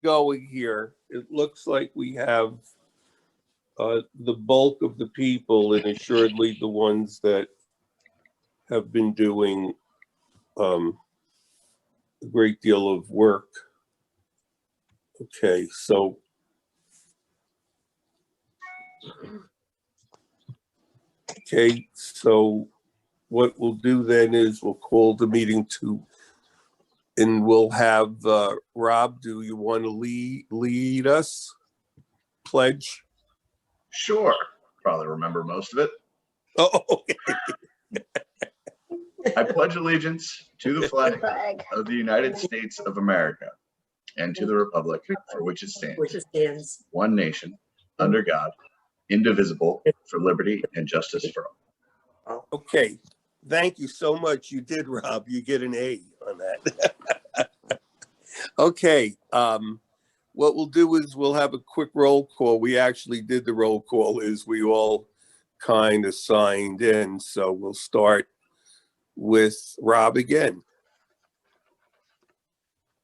going here, it looks like we have the bulk of the people, and assuredly the ones that have been doing a great deal of work. Okay, so what we'll do then is we'll call the meeting to, and we'll have Rob, do you want to lead us? Pledge? Sure. Probably remember most of it. Oh, okay. I pledge allegiance to the flag of the United States of America and to the republic for which it stands, one nation, under God, indivisible, for liberty and justice for all. Okay, thank you so much. You did, Rob. You get an A on that. Okay, what we'll do is we'll have a quick roll call. We actually did the roll call as we all kind of signed in. So we'll start with Rob again.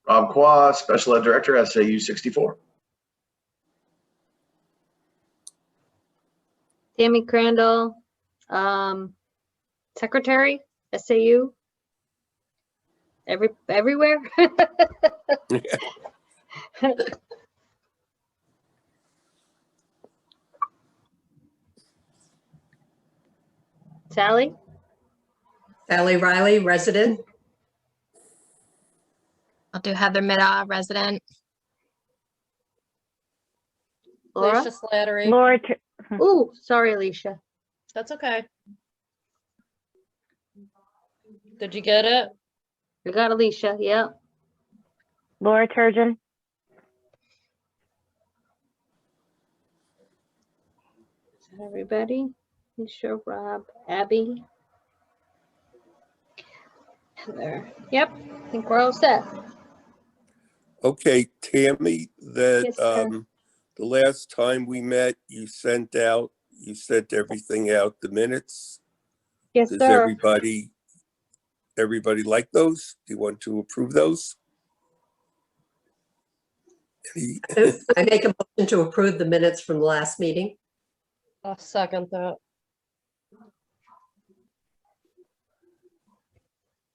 Rob Qua, Special Ed Director, SAU 64. Tammy Crandall, Secretary, SAU. Everywhere. Sally Riley, resident. I'll do Heather Middaugh, resident. Laura. Alicia Slattery. Laura, Ooh, sorry, Alicia. That's okay. Did you get it? We got Alicia. Yeah. Laura Turgeon. Everybody. Alicia, Rob, Abby. Heather. Yep. I think we're all set. Okay, Tammy, Yes, sir. the last time we met, you sent everything out, the minutes. Yes, Does sir. everybody like those? Do you want to approve those? I make a motion to approve the minutes from the last meeting. I'll second that.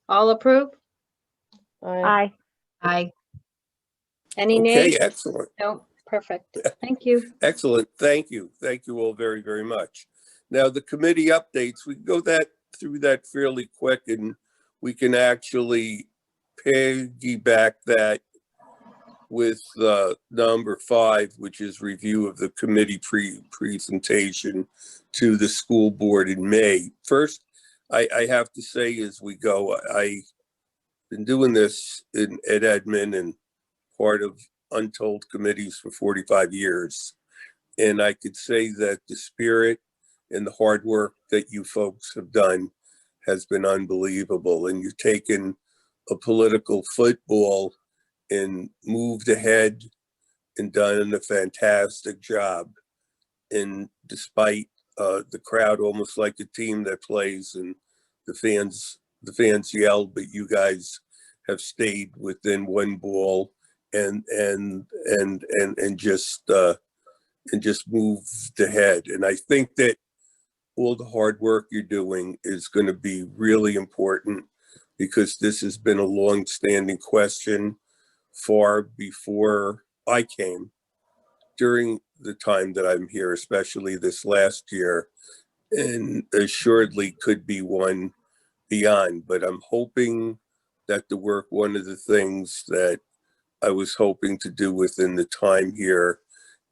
All approve? Aye. Aye. Any Okay, nays? excellent. No. Perfect. Thank you. Excellent. Thank you. Thank you all very, very much. Now, the committee updates, we can go through that fairly quick, and we can actually piggyback that with number 5, which is review of the committee presentation to the school board in May. First, I have to say as we go, I've been doing this at admin and part of untold committees for 45 years. And I could say that the spirit and the hard work that you folks have done has been unbelievable. And you've taken a political football and moved ahead and done a fantastic job. And despite the crowd, almost like a team that plays and the fans yell, but you guys have stayed within one ball and just moved ahead. And I think that all the hard work you're doing is going to be really important, because this has been a long-standing question far before I came, during the time that I'm here, especially this last year, and assuredly could be one beyond. But I'm hoping that one of the things that I was hoping to do within the time here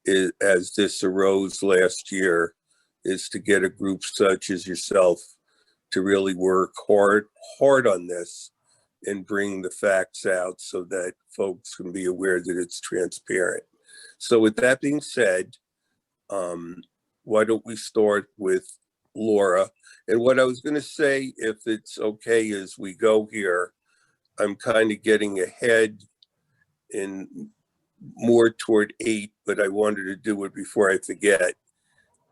is, as this arose last year, is to get a group such as yourself to really work hard on this and bring the facts out so that folks can be aware that it's transparent. So with that being said, why don't we start with Laura? And what I was going to say, if it's okay as we go here, I'm kind of getting ahead and more toward 8, but I wanted to do it before I forget.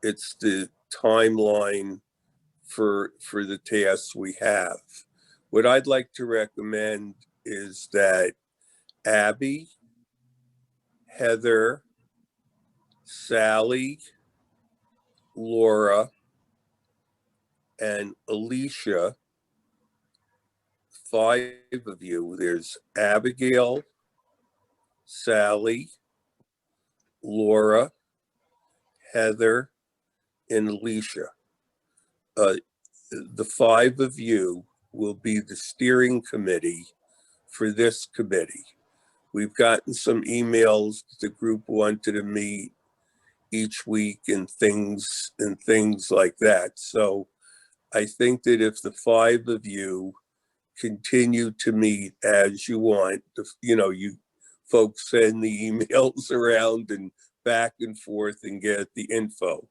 It's the timeline for the tasks we have. What I'd like to recommend is that Abby Heather, Sally, Laura, and Alicia. 5 of you. There's Abigail, Sally, Laura, Heather, and Alicia. The 5 of you will be the steering committee for this committee. We've gotten some emails. The group wanted to meet each week and things like that. So I think that if the 5 of you continue to meet as you want, you folks send the emails around and back and forth and get the info.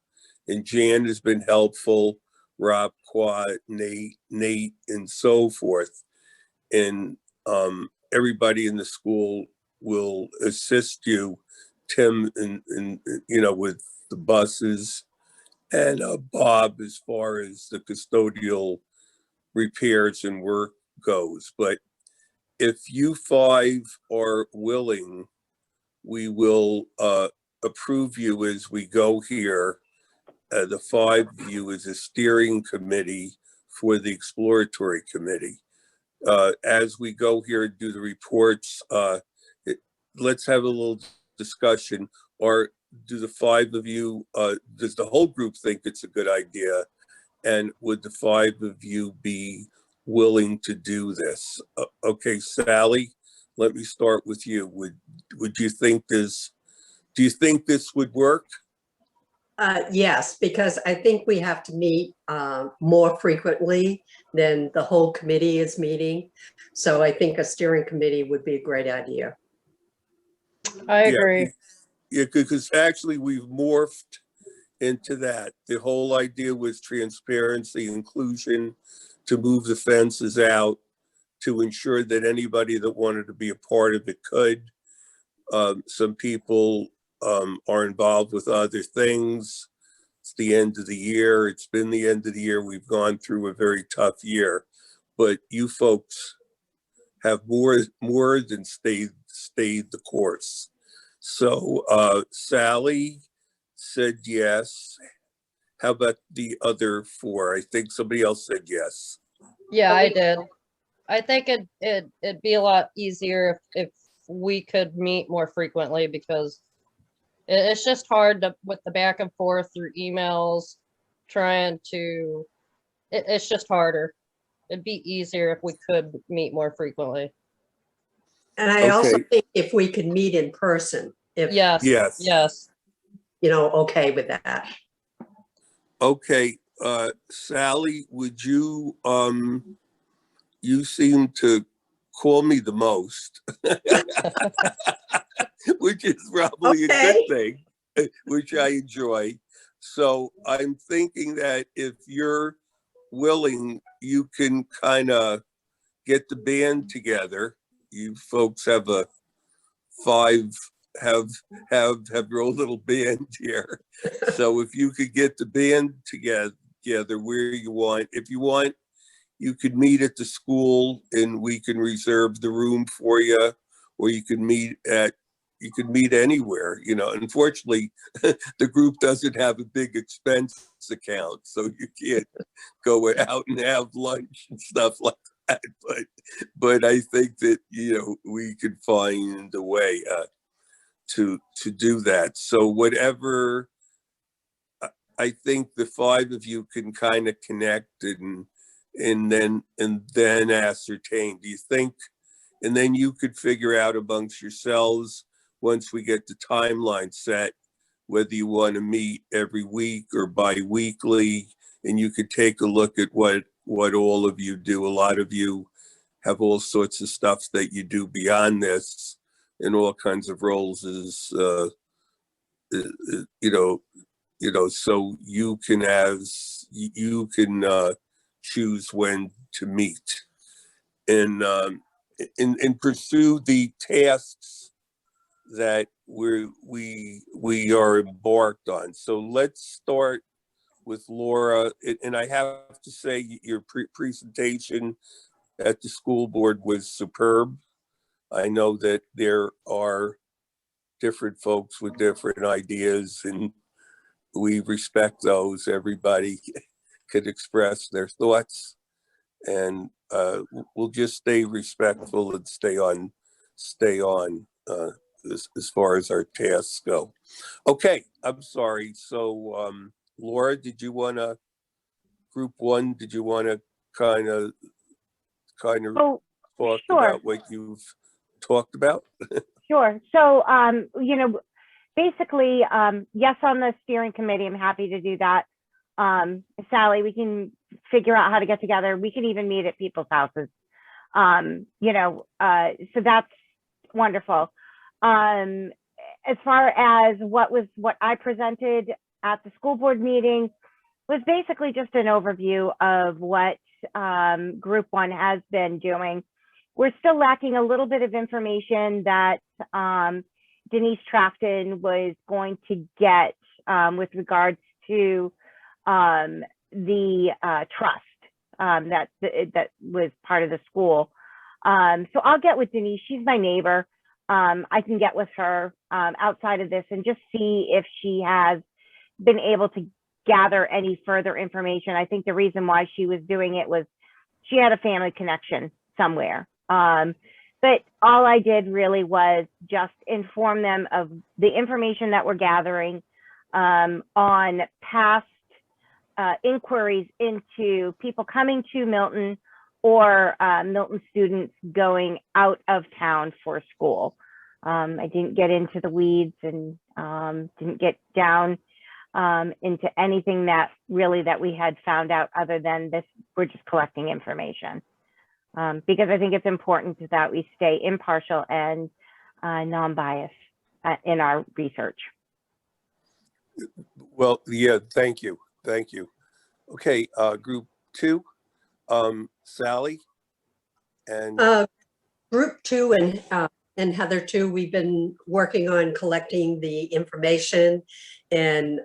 And Jan has been helpful, Rob Quad, Nate, and so forth. And everybody in the school will assist you, Tim, and with the buses, and Bob as far as the custodial repairs and work goes. But if you 5 are willing, we will approve you as we go here. The 5 of you as a steering committee for the exploratory committee. As we go here and do the reports, let's have a little discussion. Or do the 5 of you, does the whole group think it's a good idea? And would the 5 of you be willing to do this? Okay, Sally, let me start with you. Would you think this, do you think this would work? Yes, because I think we have to meet more frequently than the whole committee is meeting. So I think a steering committee would be a great idea. I agree. Yeah, because actually we've morphed into that. The whole idea was transparency, inclusion, to move the fences out, to ensure that anybody that wanted to be a part of it could. Some people are involved with other things. It's the end of the year. It's been the end of the year. We've gone through a very tough year, but you folks have more than stayed the course. So Sally said yes. How about the other 4? I think somebody else said yes. Yeah, I did. I think it'd be a lot easier if we could meet more frequently, because it's just hard with the back and forth through emails, it's just harder. It'd be easier if we could meet more frequently. And I also Okay. think if we could meet in person, if, Yes. Yes. Yes. okay with that. Okay, Sally, would you, you seem to call me the most, which is probably a good thing, which I enjoy. So I'm thinking that if you're willing, you can kind of get the band together. You folks have a 5, have your own little band here. So if you could get the band together where you want, if you want, you could meet at the school and we can reserve the room for you, or you could meet anywhere. Unfortunately, the group doesn't have a big expense account, so you can't go out and have lunch and stuff like that. But I think that, we could find a way to do that. So whatever, I think the 5 of you can kind of connect and then ascertain. Do you think, and then you could figure out amongst yourselves, once we get the timeline set, whether you want to meet every week or bi-weekly, and you could take a look at what all of you do. A lot of you have all sorts of stuff that you do beyond this, and all kinds of roles as so you can choose when to meet and pursue the tasks that we are embarked on. So let's start with Laura. And I have to say, your presentation at the school board was superb. I know that there different folks with different ideas, and we respect those. Everybody could express their thoughts, and we'll just stay respectful and stay on as far as our tasks go. Okay, I'm sorry. So Laura, did you want to, group one, did you want to kind of Oh, talk sure. about what you've talked about? Sure. So, basically, yes, on the steering committee, I'm happy to do that. Sally, we can figure out how to get together. We can even meet at people's houses. So that's wonderful. As far as what I presented at the school board meeting was basically just an overview of what group one has been doing. We're still lacking a little bit of information that Denise Trafton was going to get with regards to the trust that was part of the school. So I'll get with Denise. She's my neighbor. I can get with her outside of this and just see if she has been able to gather any further information. I think the reason why she was doing it was she had a family connection somewhere. But all I did really was just inform them of the information that we're gathering on past inquiries into people coming to Milton or Milton students going out of town for school. I didn't get into the weeds and didn't get down into anything that we had found out other than this. We're just collecting information because I think it's important that we stay impartial and non-biased in our research. Well, yeah, thank you. Okay, group two, Sally and Group two and Heather too, we've been working on collecting the information and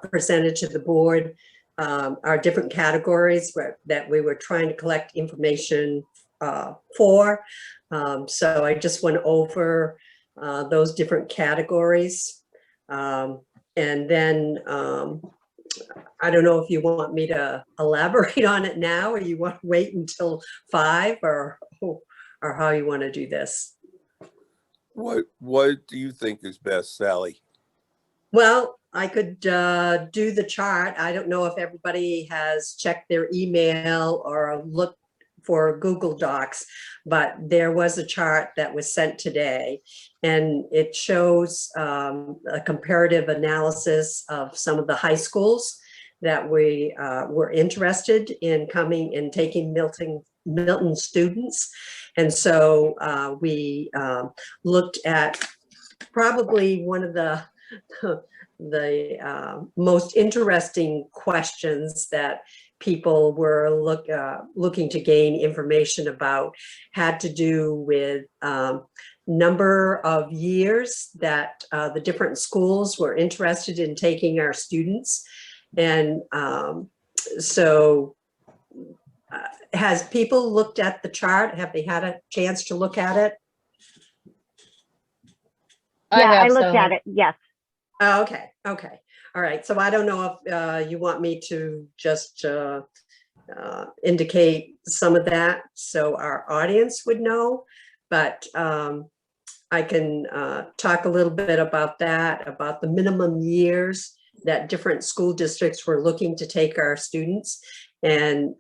presented to the board our different categories that we were trying to collect information for. So I just went over those different categories. And then I don't know if you want me to elaborate on it now or you want to wait until 5 or how you want to do this. what do you think is best, Sally? Well, I could do the chart. I don't know if everybody has checked their email or looked for Google Docs, but there was a chart that was sent today and it shows a comparative analysis of some of the high schools that we were interested in coming and taking Milton students. And so we looked at probably one of the most interesting questions that people were looking to gain information about had to do with number of years that the different schools were interested in taking our students. And so has people looked at the chart? Have they had a chance to look at it? I looked at it. Yes. Oh, okay. Okay. All right. So I don't know if you want me to just indicate some of that so our audience would know, but I can talk a little bit about that, about the minimum years that different school districts were looking to take our students. And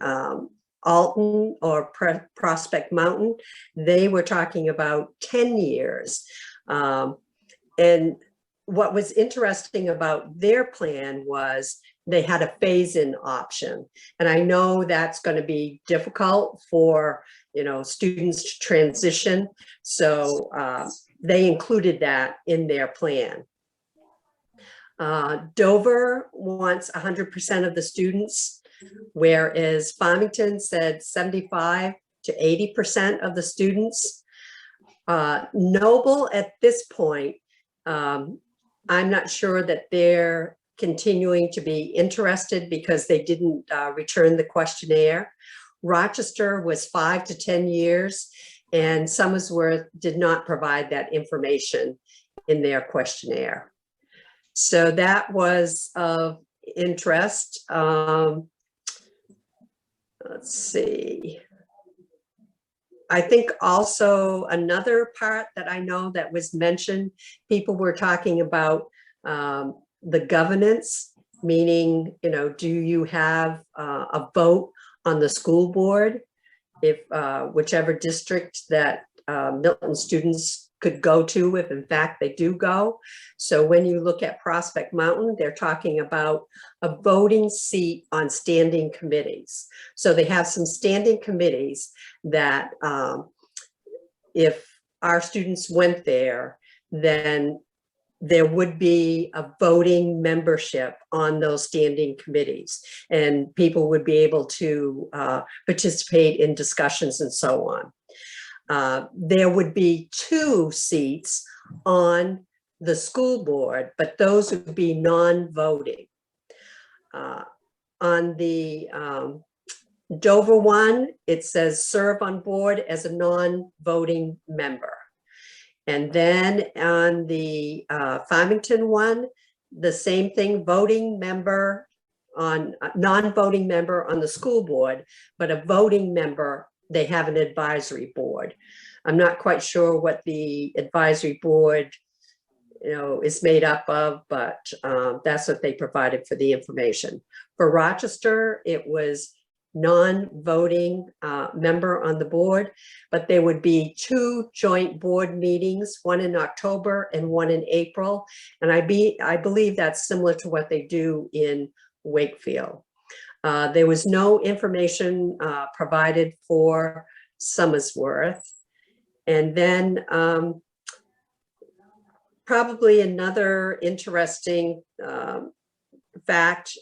Alton or Prospect Mountain, they were talking about 10 years. And what was interesting about their plan was they had a phase-in option. And I know that's going to be difficult for, students to transition. So they included that in their plan. Dover wants 100% of the students, whereas Farmington said 75 to 80% of the students. Noble at this point, I'm not sure that they're continuing to be interested because they didn't return the questionnaire. Rochester was 5 to 10 years, and Somersworth did not provide that information in their questionnaire. So that was of interest. Let's see. I think also another part that I know that was mentioned, people were talking about the governance, meaning, you know, do you have a vote on the school board? If whichever district that Milton students could go to, if in fact they do go. So when you look at Prospect Mountain, they're talking about a voting seat on standing committees. So they have some standing committees that if our students went there, then there would be a voting membership on those standing committees, and people would be able to participate in discussions and so on. There would be 2 seats on the school board, but those would be non-voting. On the Dover one, it says serve on board as a non-voting member. And then on the Farmington one, the same thing, voting member on, non-voting member on the school board, but a voting member, they have an advisory board. I'm not quite sure what the advisory board, you know, is made up of, but that's what they provided for the information. For Rochester, it was non-voting member on the board, but there would be 2 joint board meetings, one in October and one in April. And I believe that's similar to what they do in Wakefield. There was no information provided for Somersworth. And then probably another interesting fact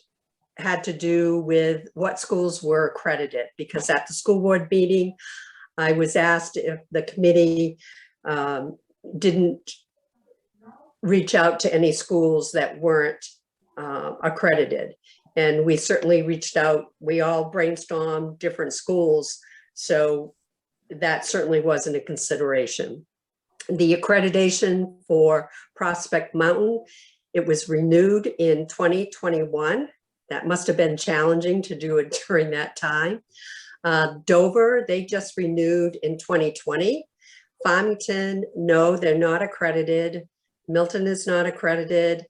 had to do with what schools were accredited, because at the school board meeting, I was asked if the committee didn't reach out to any schools that weren't accredited. And we certainly reached out. We all brainstormed different schools. So that certainly wasn't a consideration. The accreditation for Prospect Mountain, it was renewed in 2021. That must have been challenging to do it during that time. Dover, they just renewed in 2020. Farmington, no, they're not accredited. Milton is not accredited.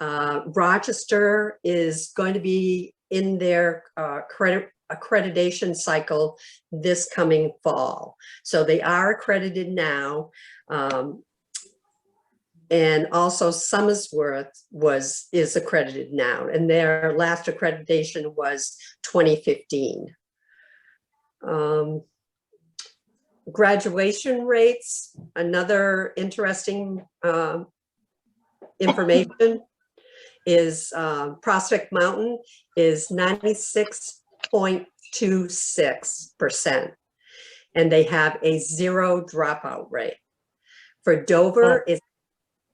Rochester is going to be in their accreditation cycle this coming fall. So they are accredited now. And also Somersworth is accredited now, and their last accreditation was 2015. Graduation rates, another interesting information is Prospect Mountain is 96.26%, and they have a 0 dropout rate. For Dover,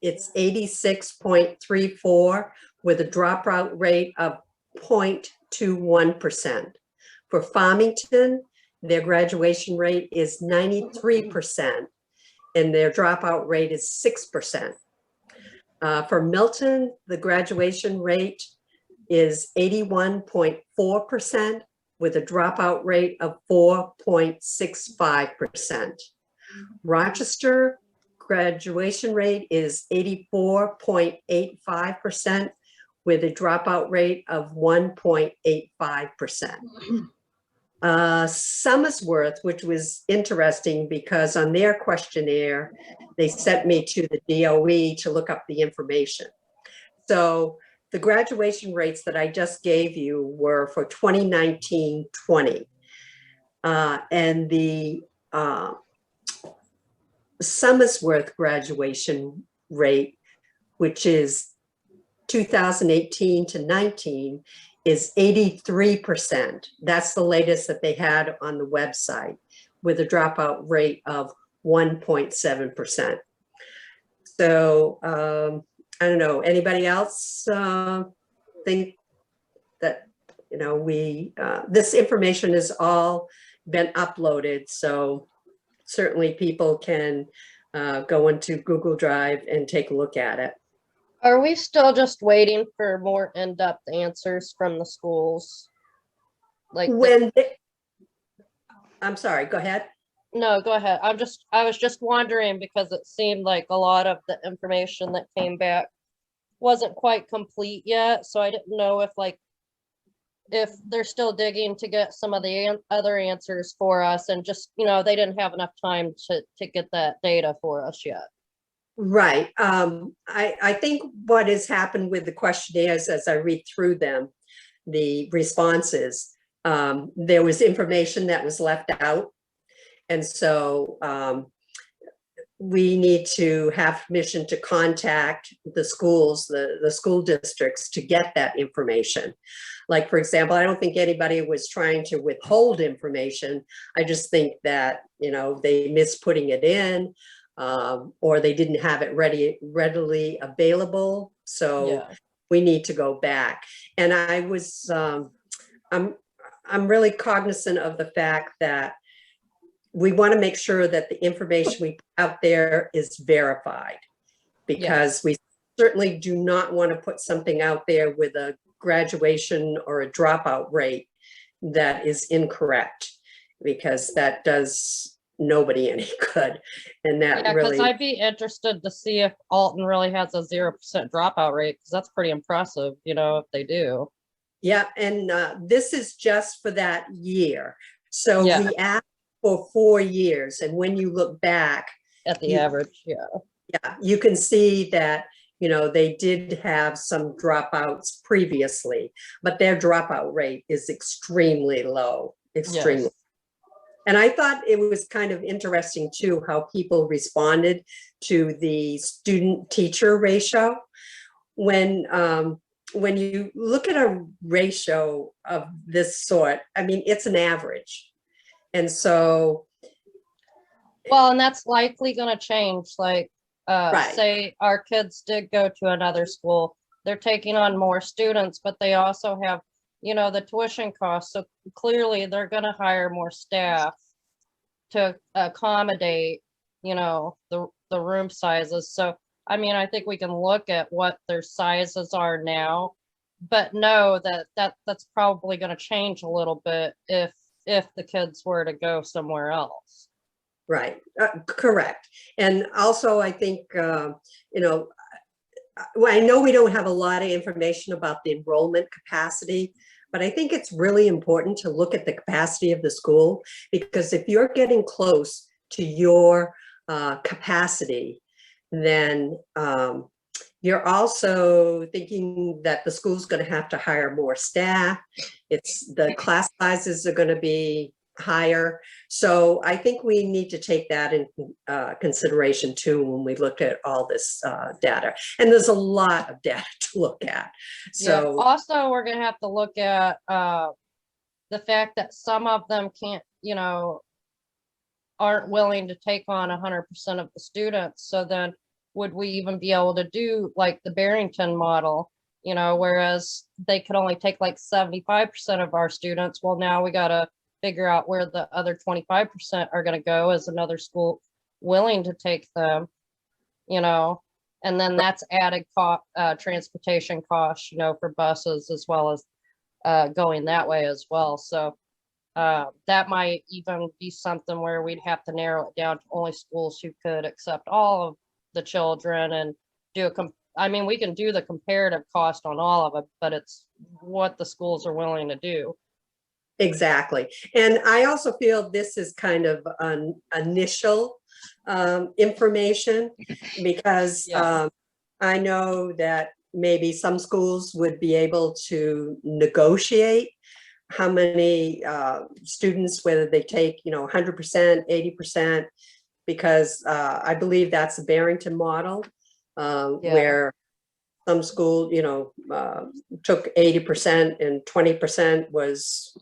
it's 86.34 with a dropout rate of 0.21%. For Farmington, their graduation rate is 93% and their dropout rate is 6%. For Milton, the graduation rate is 81.4% with a dropout rate of 4.65%. Rochester, graduation rate is 84.85% with a dropout rate of 1.85%. Somersworth, which was interesting because on their questionnaire, they sent me to the DOE to look up the information. So the graduation rates that I just gave you were for 2019-20. And the Somersworth graduation rate, which is 2018 to 19, is 83%. That's the latest that they had on the website, with a dropout rate of 1.7%. So I don't know, anybody else think that, you know, this information has all been uploaded, so certainly people can go into Google Drive and take a look at it. Are we still just waiting for more in-depth answers from the schools? Like, I'm sorry, go ahead. no, go ahead. I was just wondering because it seemed like a lot of the information that came back wasn't quite complete yet. So I didn't know if they're still digging to get some of the other answers for us, and just, they didn't have enough time to get that data for us yet. Right. I think what has happened with the questionnaires, as I read through them, the responses, there was information that was left out. And so we need to have permission to contact the schools, the school districts, to get that information. Like, for example, I don't think anybody was trying to withhold information. I just think that, they missed putting it in, or they didn't have it readily available. So Yeah. we need to go back. And I was, I'm really cognizant of the fact that we want to make sure that the information we put out there is verified, because we certainly do not want to put something out there with a graduation or a dropout rate that is incorrect, because that does nobody any good. And that Yeah, because really, I'd be interested to see if Alton really has a 0% dropout rate, because that's pretty impressive, if they do. yeah. And this is just for that year. So Yeah. we asked for 4 years. And when you look back At the You- average, yeah. yeah, you can see that, they did have some dropouts previously, but their dropout rate is extremely low, extremely. Yes. And I thought it was kind of interesting too, how people responded to the student-teacher ratio. When you look at a ratio of this sort, I mean, it's an average. And so, Well, and that's likely going to change. Like, Right. say our kids did go to another school, they're taking on more students, but they also have, the tuition costs. So clearly they're going to hire more staff to accommodate, the room sizes. So, I mean, I think we can look at what their sizes are now, but know that's probably going to change a little bit if the kids were to go somewhere else. right, correct. And also, I think, well, I know we don't have a lot of information about the enrollment capacity, but I think it's really important to look at the capacity of the school, because if you're getting close to your capacity, then you're also thinking that the school's going to have to hire more staff. The class sizes are going to be higher. So I think we need to take that in consideration too when we look at all this data. And there's a lot of data to look at. So also we're going to have to look at the fact that some of them can't, aren't willing to take on 100% of the students. So then would we even be able to do like the Barrington model, whereas they could only take like 75% of our students. Well, now we got to figure out where the other 25% are going to go. Is another school willing to take them, and then that's added transportation costs, for buses, as well as going that way as well. So that might even be something where we'd have to narrow it down to only schools who could accept all of the children and do we can do the comparative cost on all of it, but it's what the schools are willing to do. exactly. And I also feel this is kind of an initial information, because I know that maybe some schools would be able to negotiate how many students, whether they take, 100%, 80%, because I believe that's the Barrington model, where some school, took 80% and 20% was,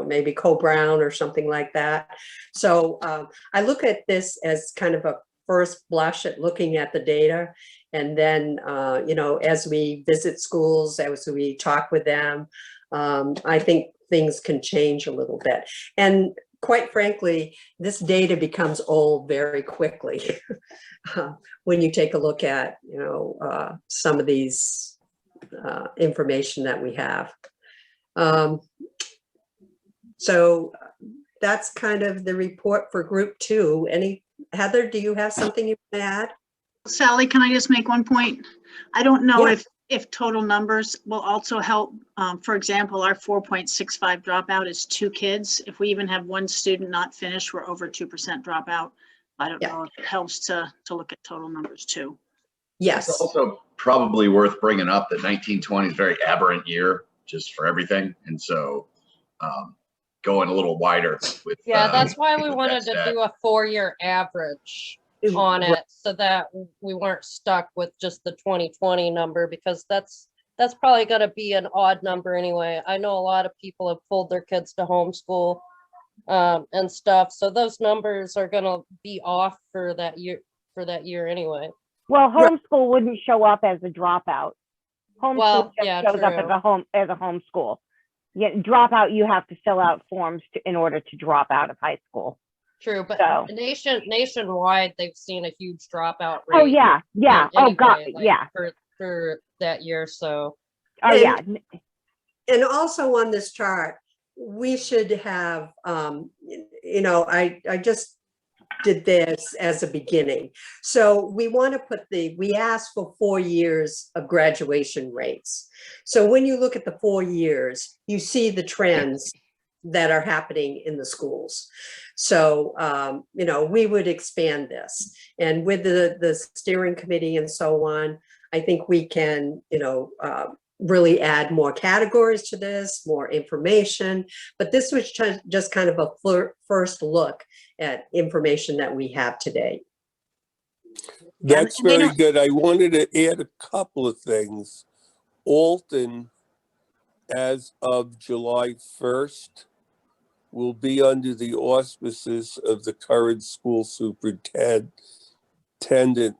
maybe Co-Brown or something like that. So I look at this as kind of a first blush at looking at the data. And then, as we visit schools, as we talk with them, I think things can change a little bit. And quite frankly, this data becomes old very quickly. When you take a look at, some of these information that we have. So that's kind of the report for group 2. Heather, do you have something you want to add? Sally, can I just make one point? I don't know Yeah. if total numbers will also help. For example, our 4.65 dropout is 2 kids. If we even have 1 student not finished, we're over 2% dropout. I don't know if it helps to look at total numbers too. Yes. It's also probably worth bringing up that 1920 is a very aberrant year just for everything. And so going a little wider with. Yeah, that's why we with wanted that to stat. do a 4-year average on it so that we weren't stuck with just the 2020 number, because that's probably going to be an odd number anyway. I know a lot of people have pulled their kids to homeschool and stuff, so those numbers are going to be off for that year anyway. Well, homeschool wouldn't show up as a dropout. Homeschool Well, just yeah, shows up true. as a homeschool. Yeah, dropout, you have to fill out forms in order to drop out of high school. True, but So. nationwide, they've seen a huge dropout rate. Oh yeah, yeah. Oh anyway, God, like, yeah. For that year, so. Oh yeah. And also on this chart, we should have, I just did this as a beginning. So we want to put we asked for 4 years of graduation rates. So when you look at the 4 years, you see the trends that are happening in the schools. So, we would expand this. And with the steering committee and so on, I think we can, really add more categories to this, more information. But this was just kind of a first look at information that we have today. That's very good. I wanted to add a couple of things. Alton, as of July 1st, will be under the auspices of the current school superintendent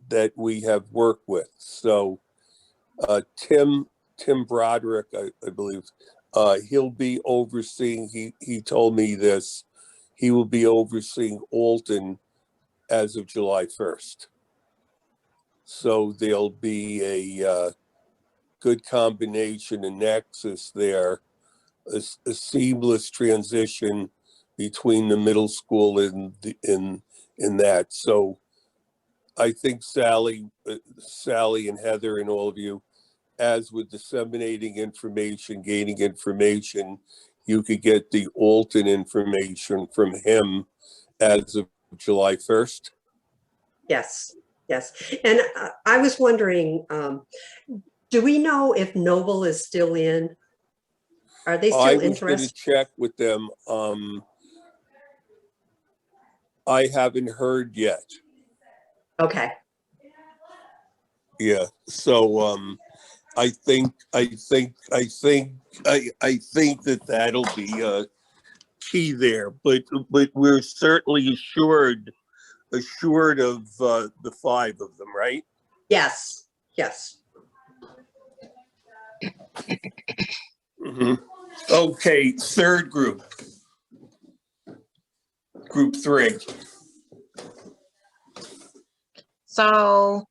that we have worked with. So Tim Broderick, I believe, he'll be overseeing, he told me this, he will be overseeing Alton as of July 1st. So there'll be a good combination and nexus there, a seamless transition between the middle school and in that. So I think Sally and Heather and all of you, as with disseminating information, gaining information, you could get the Alton information from him as of July 1st. Yes. And I was wondering, do we know if Noble is still in? Are they still interested? I was going to check with them. I haven't heard yet. Okay. Yeah. So I think that that'll be key there. But we're certainly assured of the 5 of them, right? Yes. Mm-hmm. Okay, third group. Group 3. So,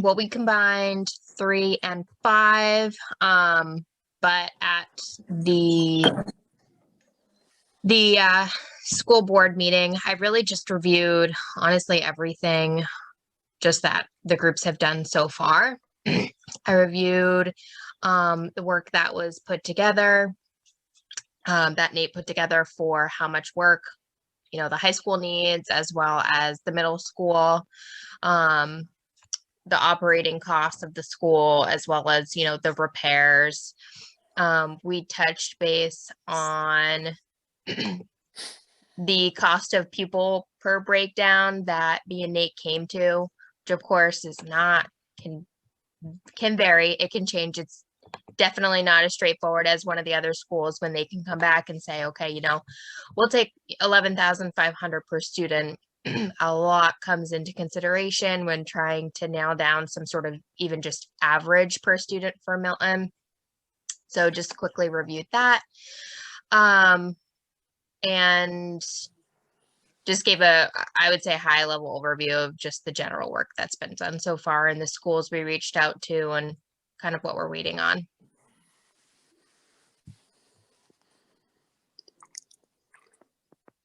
well, we combined 3 and 5, but at the school board meeting, I really just reviewed, honestly, everything just that the groups have done so far. I reviewed the work that was put together, that Nate put together for how much work, the high school needs, as well as the middle school, the operating costs of the school, as well as, the repairs. We touched base on the cost of pupil per breakdown that me and Nate came to, which of course is can vary. It can change. It's definitely not as straightforward as one of the other schools when they can come back and say, okay, we'll take 11,500 per student. A lot comes into consideration when trying to nail down some sort of even just average per student for Milton. So just quickly reviewed that. And just gave a, I would say, high level overview of just the general work that's been done so far in the schools we reached out to and kind of what we're waiting on.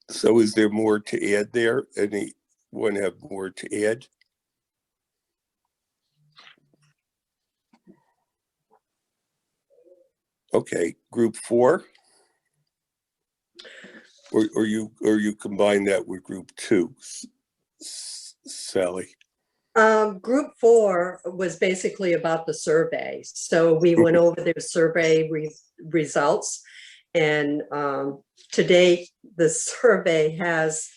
So is there more to add there? Anyone have more to add? Okay, group 4? Or you combine that with group 2, Sally? Group 4 was basically about the survey. So we went over their survey results, and to date, the survey has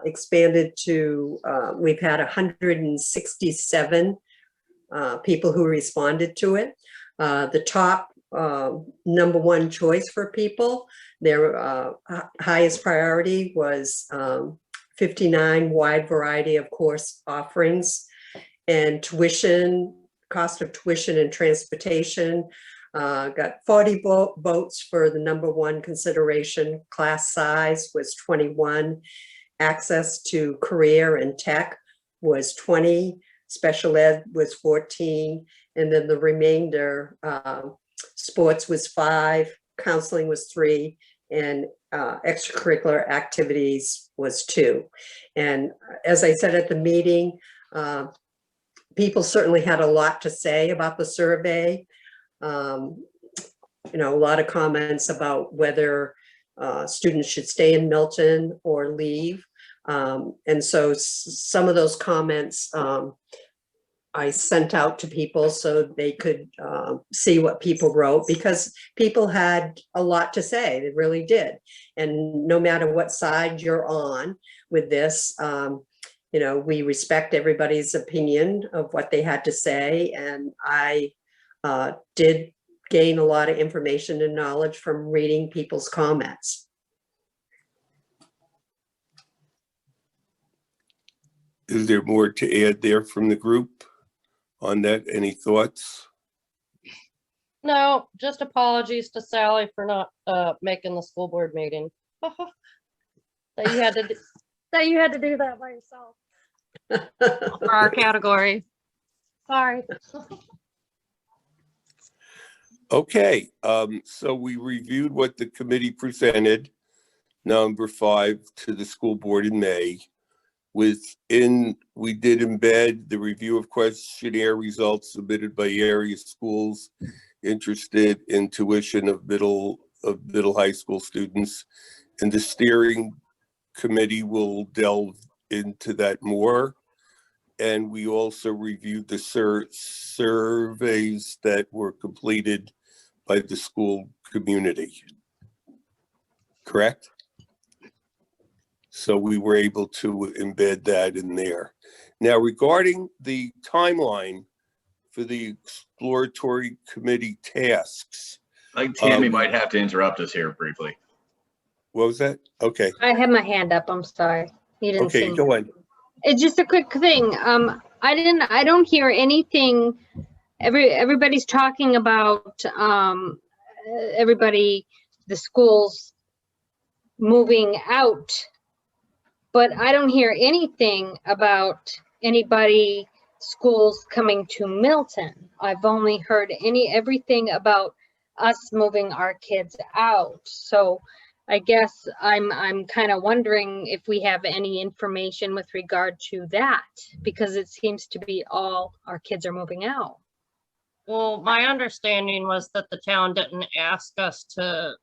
expanded to, we've had 167 people who responded to it. The top number 1 choice for people, their highest priority was 59 wide variety of course offerings, and tuition, cost of tuition and transportation, got 40 votes for the number 1 consideration. Class size was 21. Access to career and tech was 20. Special ed was 14. And then the remainder, sports was 5, counseling was 3, and extracurricular activities was 2. And as I said at the meeting, people certainly had a lot to say about the survey. You know, a lot of comments about whether students should stay in Milton or leave. And so some of those comments I sent out to people so they could see what people wrote, because people had a lot to say. They really did. And no matter what side you're on with this, you know, we respect everybody's opinion of what they had to say. And I did gain a lot of information and knowledge from reading people's comments. Is there more to add there from the group on that? Any thoughts? No, just apologies to Sally for not making the school board meeting. That you had to do that by yourself. For our category. Sorry. Okay, so we reviewed what the committee presented, number 5, to the school board in May. We did embed the review of questionnaire results submitted by area schools interested in tuition of middle high school students, and the steering committee will delve into that more. And we also reviewed the surveys that were completed by the school community. Correct? So we were able to embed that in there. Now, regarding the timeline for the exploratory committee tasks. Like Tammy might have to interrupt us here briefly. What was that? Okay. I have my hand up. I'm sorry. You didn't see Okay, me. go on. It's just a quick thing. I don't hear anything. Everybody's talking about the schools moving out, but I don't hear anything about schools coming to Milton. I've only heard everything about us moving our kids out. So I guess I'm kind of wondering if we have any information with regard to that, because it seems to be all our kids are moving out. Well, my understanding was that the town didn't ask us to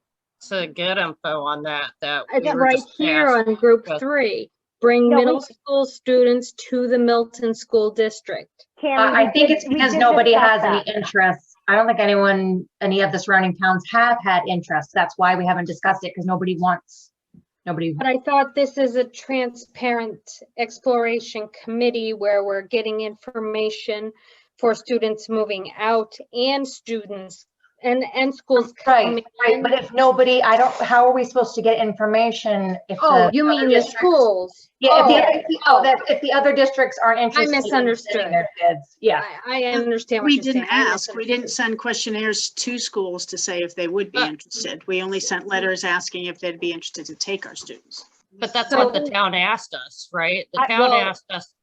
get info on that. It's right here on group 3. Bring middle school students to the Milton School District. I think it's because nobody has any interest. I don't think any of the surrounding towns have had interest. That's why we haven't discussed it, because nobody. But I thought this is a transparent exploration committee where we're getting information for students moving out and students and schools coming right. But if nobody, how are we supposed to get information if you mean the schools? Yeah, if the other districts aren't interested. I misunderstood. In their kids. Yeah. I understand what We you're saying. didn't ask. We didn't send questionnaires to schools to say if they would be interested. We only sent letters asking if they'd be interested to take our students. But that's So- what the town asked us, right? The I- town well- asked us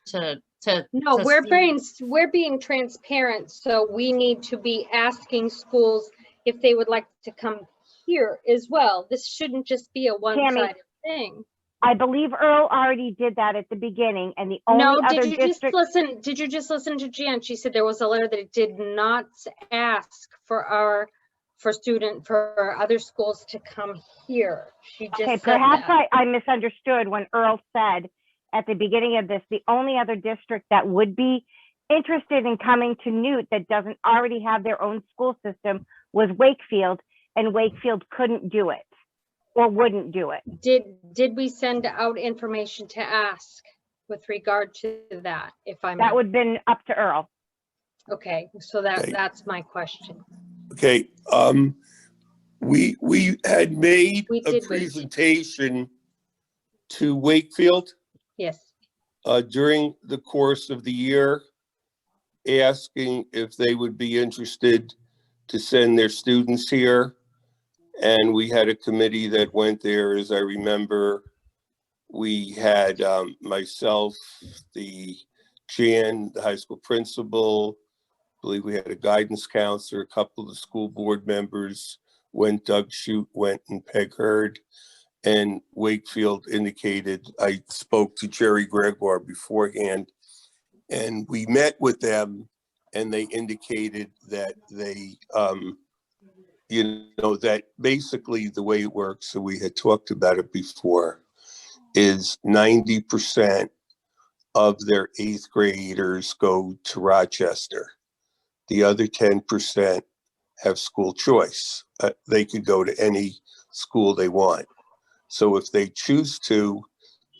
to. No, to we're being transparent, so we need to be asking schools if they would like to come here as well. This shouldn't just be a one-sided thing. I believe Earl already did that at the beginning, and the No, only other did you just district. listen? Did you just listen to Jan? She said there was a letter that it did not ask for other schools to come here. She just Okay, said perhaps that. I misunderstood when Earl said at the beginning of this, the only other district that would be interested in coming to Newt that doesn't already have their own school system was Wakefield, and Wakefield couldn't do it or wouldn't do it. Did we send out information to ask with regard to that? If I'm That would have been up to Earl. okay, so Okay. that's my question. Okay, we had made We a did wait. presentation to Wakefield Yes. during the course of the year, asking if they would be interested to send their students here. And we had a committee that went there. As I remember, we had myself, the Jan, the high school principal, I believe we had a guidance counselor, a couple of the school board members went, Doug Shute went, and Peg Hurd. And Wakefield indicated, I spoke to Jerry Gregoire beforehand, and we met with them, and they indicated that they, that basically the way it works, so we had talked about it before, is 90% of their 8th graders go to Rochester. The other 10% have school choice. They could go to any school they want. So if they choose to,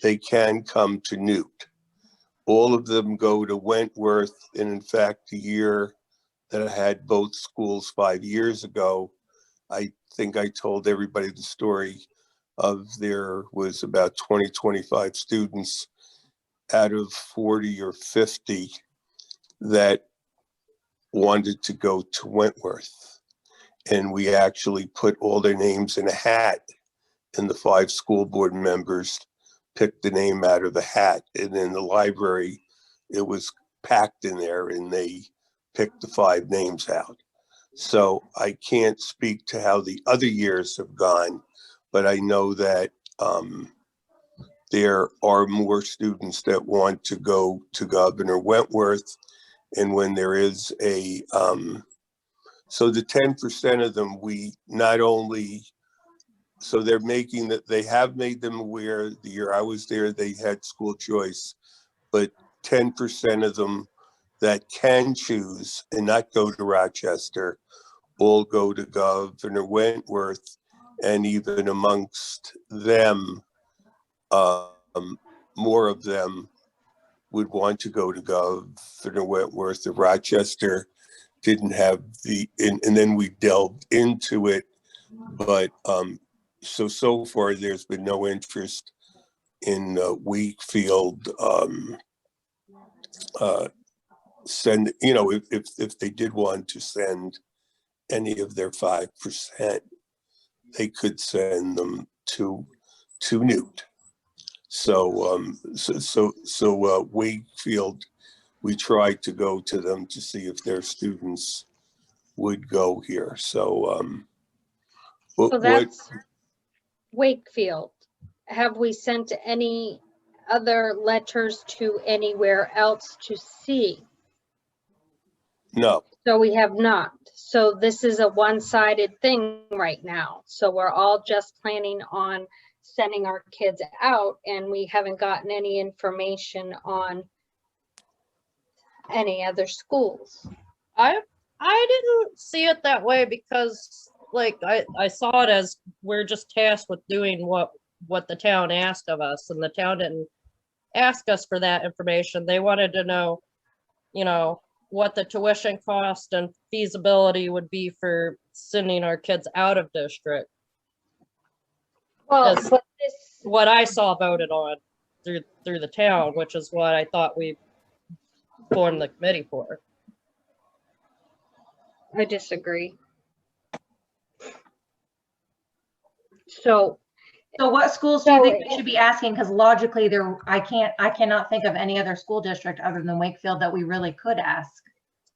they can come to Newt. All of them go to Wentworth. And in fact, the year that I had both schools 5 years ago, I think I told everybody the story of there was about 20, 25 students out of 40 or 50 that wanted to go to Wentworth. And we actually put all their names in a hat, and the 5 school board members picked the name out of the hat. And in the library, it was packed in there, and they picked the 5 names out. So I can't speak to how the other years have gone, but I know that there are more students that want to go to Governor Wentworth. And when there is a, so the 10% of them, we not only, so they're making that, they have made them aware. The year I was there, they had school choice, but 10% of them that can choose and not go to Rochester all go to Governor Wentworth. And even amongst them, more of them would want to go to Governor Wentworth. If Rochester didn't have the, and then we delved into it. But so far there's been no interest in Wakefield send, if they did want to send any of their 5%, they could send them to Newt. So Wakefield, we tried to go to them to see if their students would go here. So So that's Wakefield. Have we sent any other letters to anywhere else to see? No. So we have not. So this is a one-sided thing right now. So we're all just planning on sending our kids out, and we haven't gotten any information on any other schools. I didn't see it that way, because like I saw it as we're just tasked with doing what the town asked of us, and the town didn't ask us for that information. They wanted to know, what the tuition cost and feasibility would be for sending our kids out of district. Well, Yes. but this, What I saw voted on through the town, which is what I thought we formed the committee for. I disagree. So So what schools do you think we should be asking? Because logically I cannot think of any other school district other than Wakefield that we really could ask.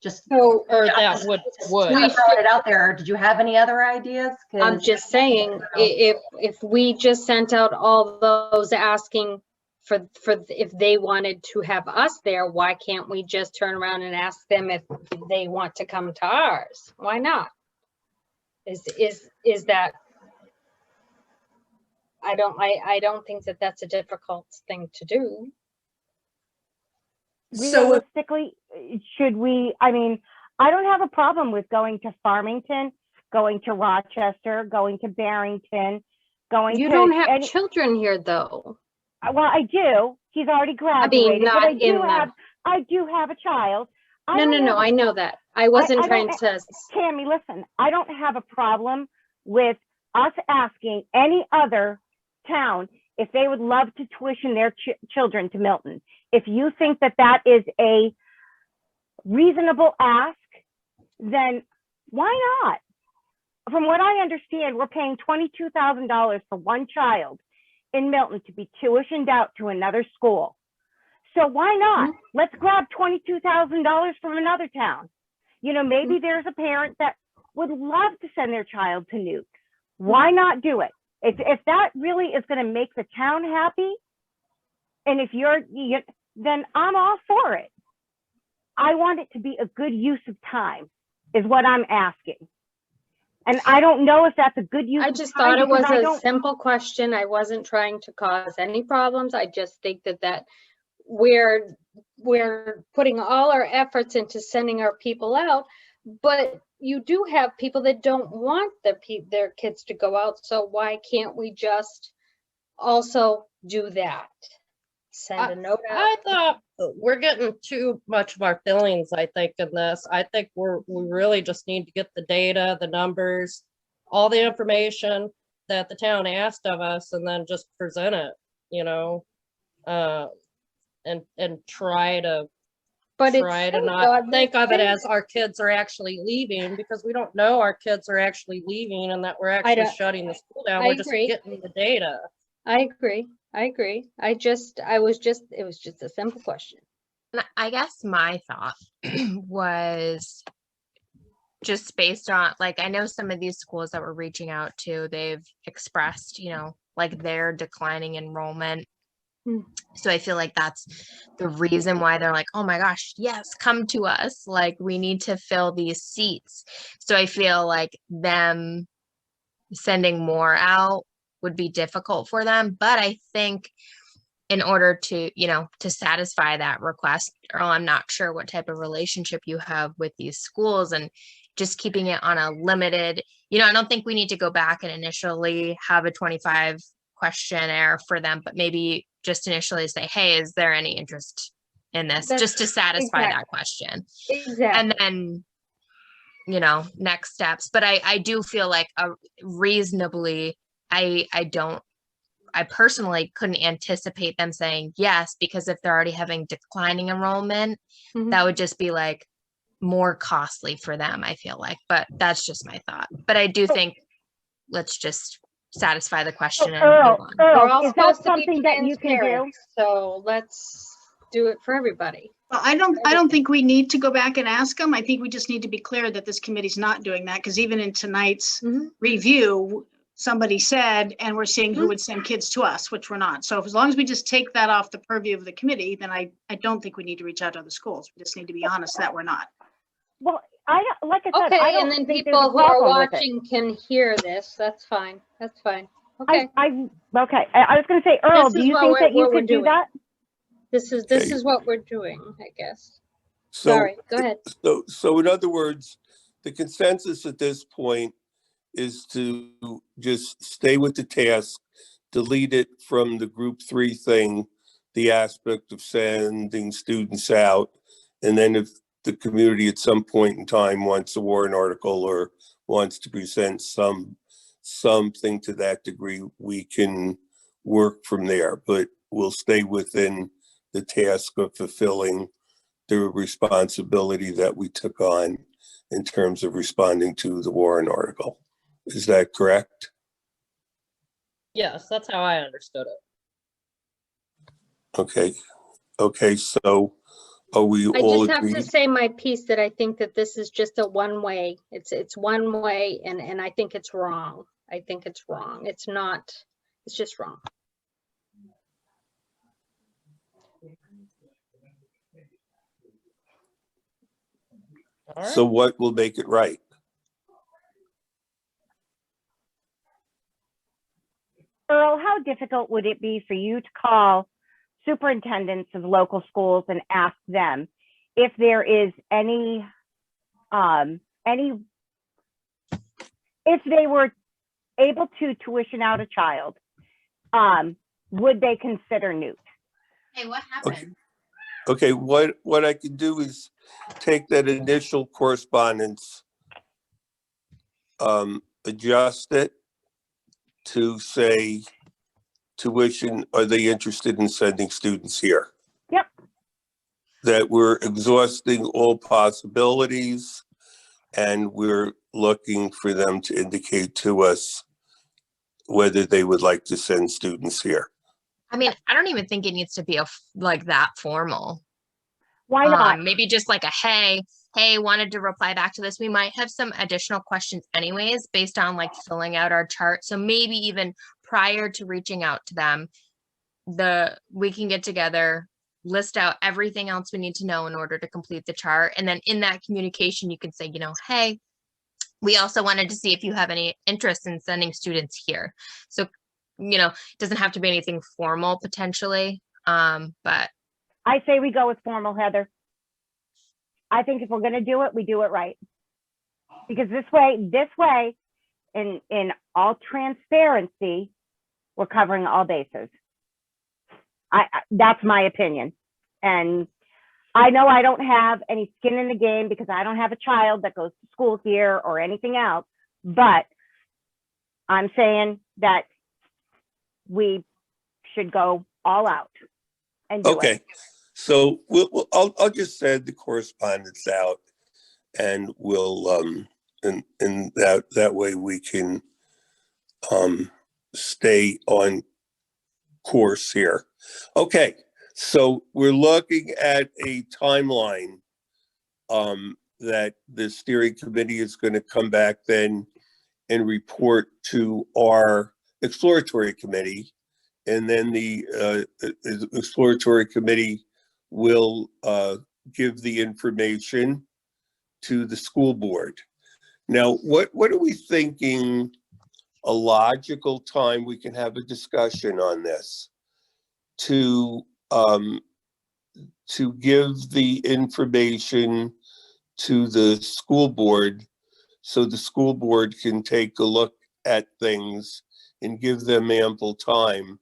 Just or that would. throwing it out there. Did you have any other ideas? I'm just saying, if we just sent out all those asking for if they wanted to have us there, why can't we just turn around and ask them if they want to come to ours? Why not? Is that, I don't think that that's a difficult thing to do. So Realistically, should we, I mean, I don't have a problem with going to Farmington, going to Rochester, going to Barrington, going You to. don't have children here though. Well, I do. He's already graduated. not but in the- I do have a child. No, I know that. I wasn't trying to. Tammy, listen, I don't have a problem with us asking any other town if they would love to tuition their children to Milton. If you think that that is a reasonable ask, then why not? From what I understand, we're paying $22,000 for one child in Milton to be tuitioned out to another school. So why not? Let's grab $22,000 from another town. You know, maybe there's a parent that would love to send their child to Nukes. Why not do it? If that really is going to make the town happy, and if then I'm all for it. I want it to be a good use of time, is what I'm asking. And I don't know if that's a good use I of just time. thought it was because a simple question. I wasn't trying to cause any problems. I just think that we're putting all our efforts into sending our people out, but you do have people that don't want their kids to go out. So why can't we just also do that? Send a note out. I thought we're getting too much of our feelings, I think, in this. I think we really just need to get the data, the numbers, all the information that the town asked of us, and then just present it, you know, and try to not think of it as our kids are actually leaving, because we don't know our kids are actually leaving and that we're actually shutting the school down. We're just getting the data. I agree. It was just a simple question. And I guess my thought was just based on, like, I know some of these schools that we're reaching out to, they've expressed, you know, like their declining enrollment. So I feel like that's the reason why they're like, oh my gosh, yes, come to us. Like, we need to fill these seats. So I feel like them sending more out would be difficult for them. But I think in order to, you know, to satisfy that request, Earl, I'm not sure what type of relationship you have with these schools, and just keeping it on a limited, you know, I don't think we need to go back and initially have a 25 questionnaire for them, but maybe just initially say, hey, is there any interest in this? Just to satisfy that question. Exactly. And then, you know, next steps. But I do feel like reasonably, I personally couldn't anticipate them saying yes, because if they're already having declining enrollment, that would just be like more costly for them, I feel like. But that's just my thought. But I do think let's just satisfy the question and move on. Earl, is that something that you can do? So let's do it for everybody. Well, I don't think we need to go back and ask them. I think we just need to be clear that this committee's not doing that, because even in tonight's review, somebody said, and we're seeing who would send kids to us, which we're not. So as long as we just take that off the purview of the committee, then I don't think we need to reach out to the schools. We just need to be honest that we're not. Well, like I said, Okay, I don't and then think people there's a who are problem with it. watching can hear this. That's fine. Okay. Okay. I was going to say, Earl, do you think that you could do that? This is what we're doing, I guess. So, Sorry, go ahead. So in other words, the consensus at this point is to just stay with the task, delete it from the group 3 thing, the aspect of sending students out. And then if the community at some point in time wants a warrant article or wants to present something to that degree, we can work from there, but we'll stay within the task of fulfilling the responsibility that we took on in terms of responding to the warrant article. Is that correct? Yes, that's how I understood it. Okay, so are we I all just have to agreed? say my piece that I think that this is just a one way. It's one way and I think it's wrong. I think it's wrong. It's not, it's just wrong. All right. So what will make it right? Earl, how difficult would it be for you to call superintendents of local schools and ask them if there is any, if they were able to tuition out a child, would they consider Newt? Hey, what happened? Okay, what I can do is take that initial correspondence, adjust it to say tuition, are they interested in sending students here? Yep. That we're exhausting all possibilities and we're looking for them to indicate to us whether they would like to send students here. I mean, I don't even think it needs to be like that formal. Why not? Maybe just like a hey, wanted to reply back to this. We might have some additional questions anyways, based on like filling out our chart. So maybe even prior to reaching out to them, we can get together, list out everything else we need to know in order to complete the chart. And then in that communication, you can say, hey, we also wanted to see if you have any interest in sending students here. So, it doesn't have to be anything formal potentially, but I say we go with formal, Heather. I think if we're going to do it, we do it right. Because this way, in all transparency, we're covering all bases. That's my opinion. And I know I don't have any skin in the game because I don't have a child that goes to school here or anything else, but I'm saying that we should go all out and do it. Okay, so I'll just send the correspondence out and we'll, and that way we can stay on course here. Okay, so we're looking at a timeline that the steering committee is going to come back then and report to our exploratory committee. And then the exploratory committee will give the information to the school board. Now, what are we thinking a logical time we can have a discussion on this to give the information to the school board so the school board can take a look at things and give them ample time?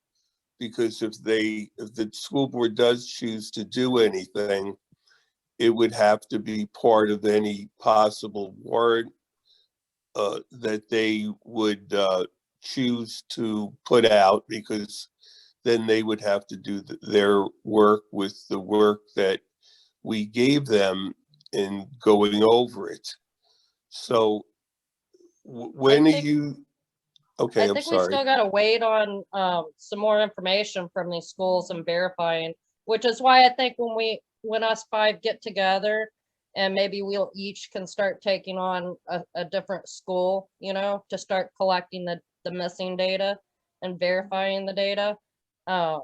Because if the school board does choose to do anything, it would have to be part of any possible warrant that they would choose to put out, because then they would have to do their work with the work that we gave them in going over it. So when are you? Okay, I I'm think we sorry. still gotta wait on some more information from these schools and verifying, which is why I think when us five get together and maybe we'll each can start taking on a different school, to start collecting the missing data and verifying the data. I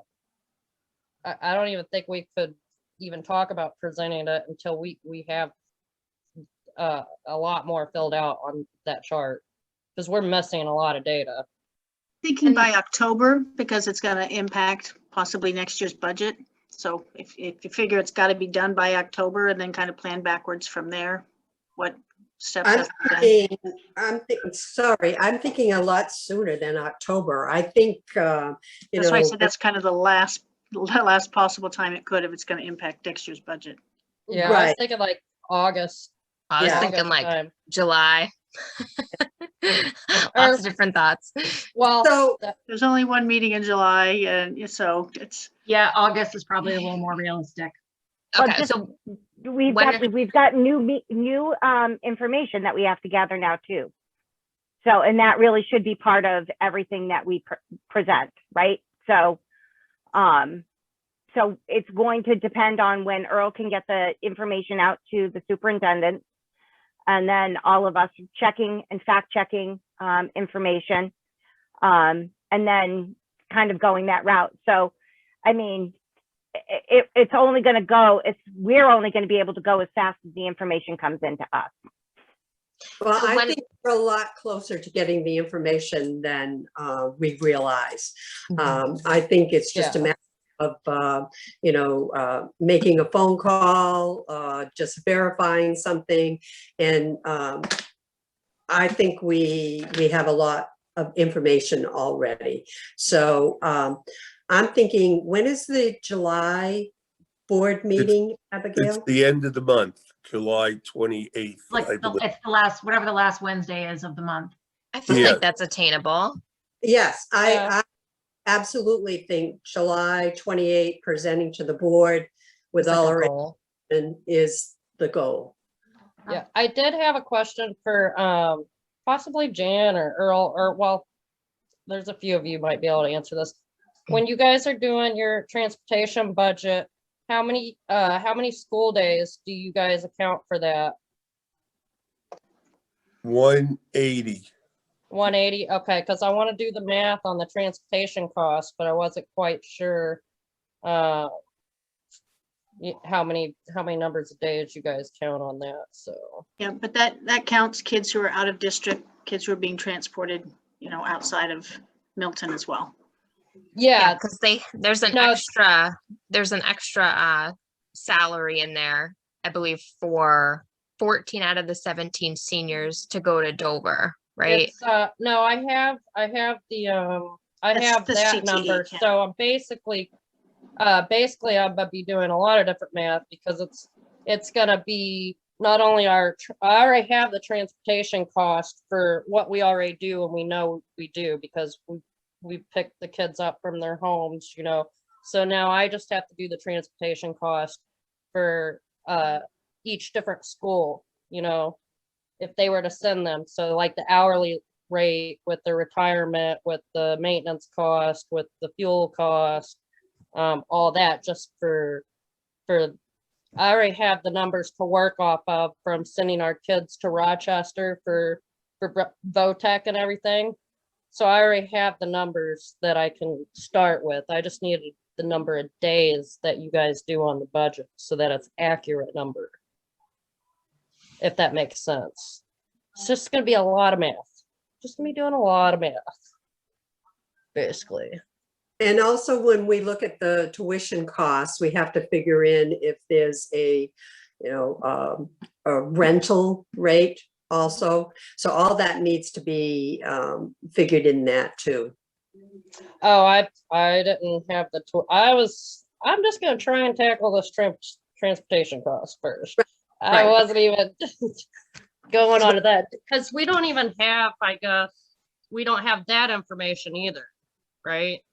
don't even think we could even talk about presenting it until we have a lot more filled out on that chart, because we're missing a lot of data. Thinking by October, because it's going to impact possibly next year's budget. So if you figure it's got to be done by October and then kind of plan backwards from there, what steps have to be done? I'm thinking a lot sooner than October. I think, That's why I said that's kind of the last possible time it could, if it's going to impact next year's budget. Yeah, I was thinking like August. I was thinking like July. Lots of different thoughts. Well, So there's only one meeting in July, and so it's. Yeah, August is probably a little more realistic. Okay, so we've got new information that we have to gather now too. So, and that really should be part of everything that we present, right? So, so it's going to depend on when Earl can get the information out to the superintendent, and then all of us checking and fact checking information, and then kind of going that route. So, I mean, it's only going to go, we're only going to be able to go as fast as the information comes into us. Well, So I when- think we're a lot closer to getting the information than we realize. I think it's just a matter of, you know, making a phone call, just verifying something. And I think we have a lot of information already. So I'm thinking, when is the July board meeting, Abigail? It's the end of the month, July 28th. Like, I believe. it's the last, whatever the last Wednesday is of the month. I feel Yeah. like that's attainable. Yes, Yeah. I absolutely think July 28th presenting to the board with It's like all a our goal. information is the goal. Yeah, I did have a question for possibly Jan or Earl, or well, there's a few of you might be able to answer this. When you guys are doing your transportation budget, how many school days do you guys account for that? 180. 180, okay, because I want to do the math on the transportation cost, but I wasn't quite sure how many numbers of days you guys count on that, so. Yeah, but that counts kids who are out of district, kids who are being transported, you know, outside of Milton as well. Yeah, Yeah, because there's an No. extra salary in there, I believe, for 14 out of the 17 seniors to go to Dover, right? it's, no, I have the, I That's have the that CTE number, count. so I'm basically I'm gonna be doing a lot of different math because it's gonna be not only I already have the transportation cost for what we already do and we know we do because we pick the kids up from their homes, you know. So now I just have to do the transportation cost for each different school, you know, if they were to send them. So like the hourly rate with the retirement, with the maintenance cost, with the fuel cost, all that just for I already have the numbers to work off of from sending our kids to Rochester for VOTEC and everything. So I already have the numbers that I can start with. I just needed the number of days that you guys do on the budget so that it's accurate number. If that makes sense. It's just gonna be a lot of math. Just gonna be doing a lot of math. Basically. And also when we look at the tuition costs, we have to figure in if there's a, you know, a rental rate also. So all that needs to be figured in that too. Oh, I didn't have the tool. I'm just gonna try and tackle this transportation cost first. I Right. wasn't even going on to that because we don't even have, I guess, we don't have that information either, right?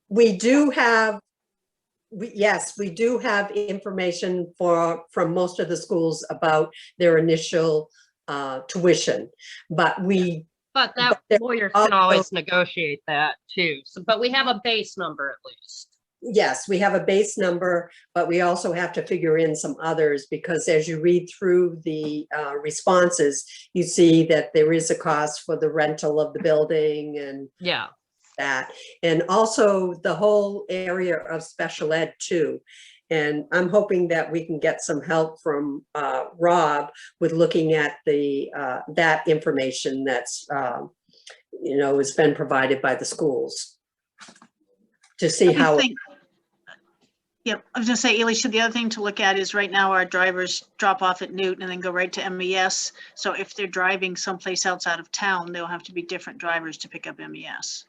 We do have, yes, we do have information from most of the schools about their initial tuition, but But that there lawyers also- can always negotiate that too. So, but we have a base number at least. yes, we have a base number, but we also have to figure in some others because as you read through the responses, you see that there is a cost for the rental of the building and Yeah. that. And also the whole area of special ed too. And I'm hoping that we can get some help from Rob with looking at the that information that's, you know, has been provided by the schools to see how. Yeah, I was gonna say, Alicia, the other thing to look at is right now our drivers drop off at Newton and then go right to MES. So if they're driving someplace outside of town, they'll have to be different drivers to pick up MES.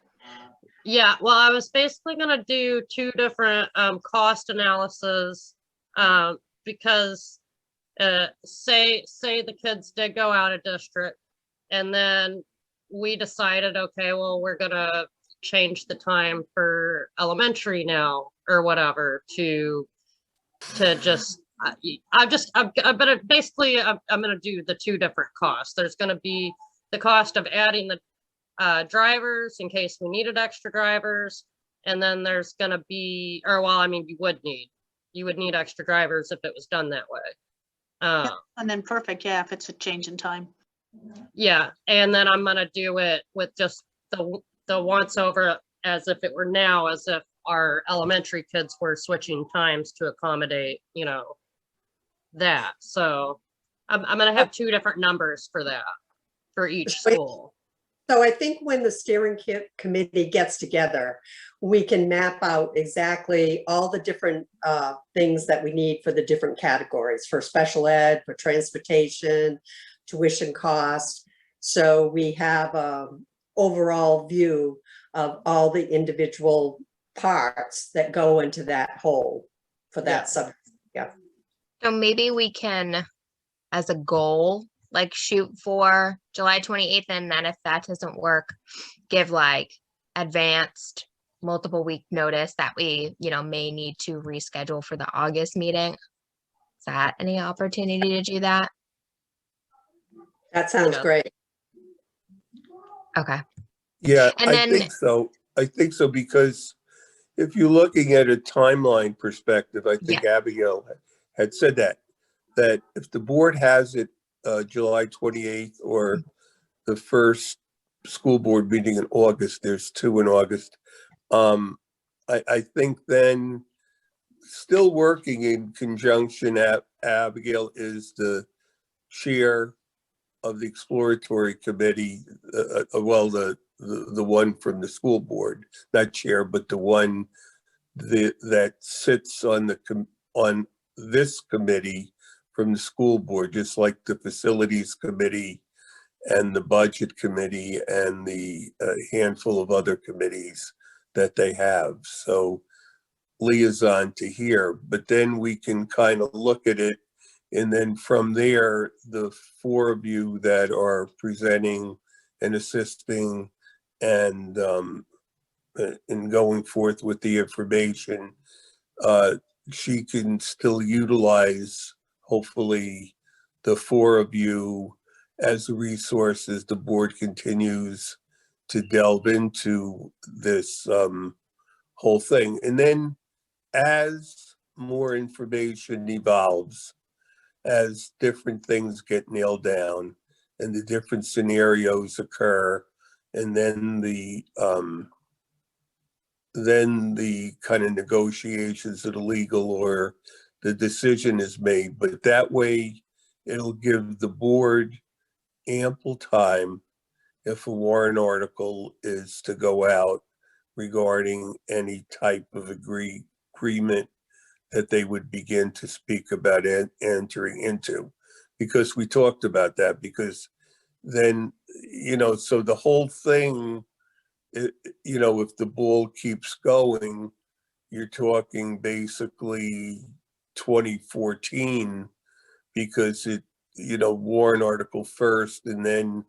Yeah, well, I was basically gonna do two different cost analysis because say the kids did go out of district and then we decided, okay, well, we're gonna change the time for elementary now or whatever to just I'm gonna basically I'm gonna do the two different costs. There's gonna be the cost of adding the drivers in case we needed extra drivers. And then there's gonna be, or well, I mean, you would need extra drivers if it was done that way. And then perfect, yeah, if it's a change in time. Yeah, and then I'm gonna do it with just the once over as if it were now, as if our elementary kids were switching times to accommodate, you know, that. So I'm gonna have two different numbers for that, for each school. So I think when the steering committee gets together, we can map out exactly all the different things that we need for the different categories, for special ed, for transportation, tuition costs. So we have an overall view of all the individual parts that go into that whole for that subject. Yeah. So maybe we can, as a goal, like shoot for July 28th, and then if that doesn't work, give like advanced multiple week notice that we, you know, may need to reschedule for the August meeting. Is that any opportunity to do that? That sounds great. Okay. Yeah, And I then- think so. I think so, because if you're looking at a timeline perspective, I think Abigail had said that if the board has it July 28th or the first school board meeting in August, there's 2 in August. I think then still working in conjunction, Abigail is the chair of the exploratory committee, well, the one from the school board, not chair, but the one that sits on this committee from the school board, just like the facilities committee and the budget committee and the handful of other committees that they have. So liaison to here, but then we can kind of look at it. And then from there, the 4 of you that are presenting and assisting and going forth with the information, she can still utilize, hopefully, the 4 of you as resources. The board continues to delve into this whole thing. And then as more information evolves, as different things get nailed down and the different scenarios occur, and then the kind of negotiations of the legal or the decision is made. But that way it'll give the board ample time, if a warrant article is to go out regarding any type of agreement, that they would begin to speak about entering into, because we talked about that. Because then, you know, so the whole thing, you know, if the ball keeps going, you're talking basically 2014, because it, you know, warrant article first, and then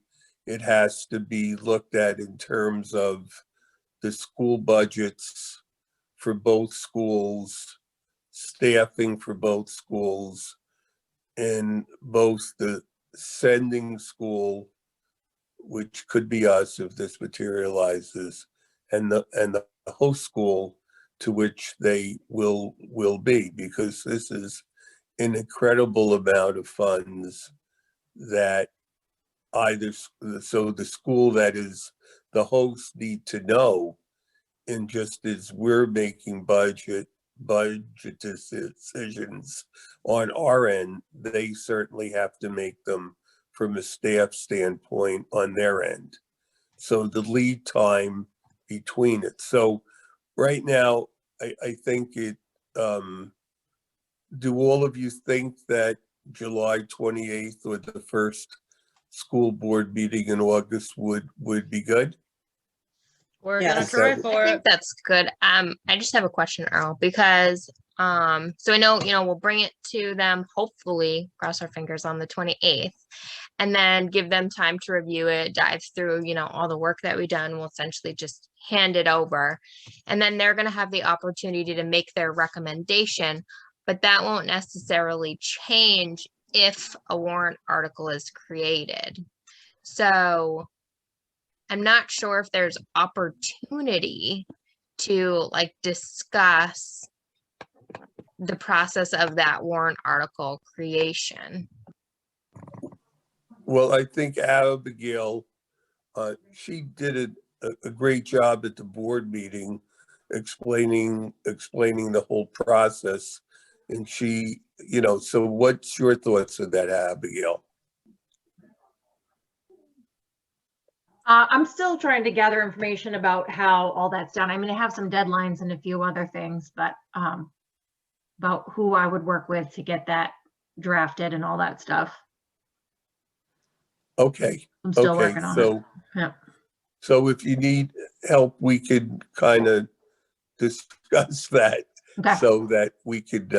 it has to be looked at in terms of the school budgets for both schools, staffing for both schools, and both the sending school, which could be us if this materializes, and the host school to which they will be, because this is an incredible amount of funds that either, so the school that is the host need to know, and just as we're making budget decisions on our end, they certainly have to make them from a staff standpoint on their end. So the lead time between it. So right now, I think it, do all of you think that July 28th or the first school board meeting in August would be good? We're Yes. gonna try I for think it. that's good. I just have a question, Earl, because so I know, you know, we'll bring it to them, hopefully, cross our fingers, on the 28th, and then give them time to review it, dive through, you know, all the work that we've done. We'll essentially just hand it over, and then they're going to have the opportunity to make their recommendation, but that won't necessarily change if a warrant article is created. So I'm not sure if there's opportunity to like discuss the process of that warrant article creation. Well, I think Abigail, she did a great job at the board meeting explaining the whole process. And she, so what's your thoughts on that, Abigail? I'm still trying to gather information about how all that's done. I mean, I have some deadlines and a few other things, but about who I would work with to get that drafted and all that stuff. Okay. I'm still Okay. working on it. Yeah. So if you need help, we could kind of discuss that Okay. so that we could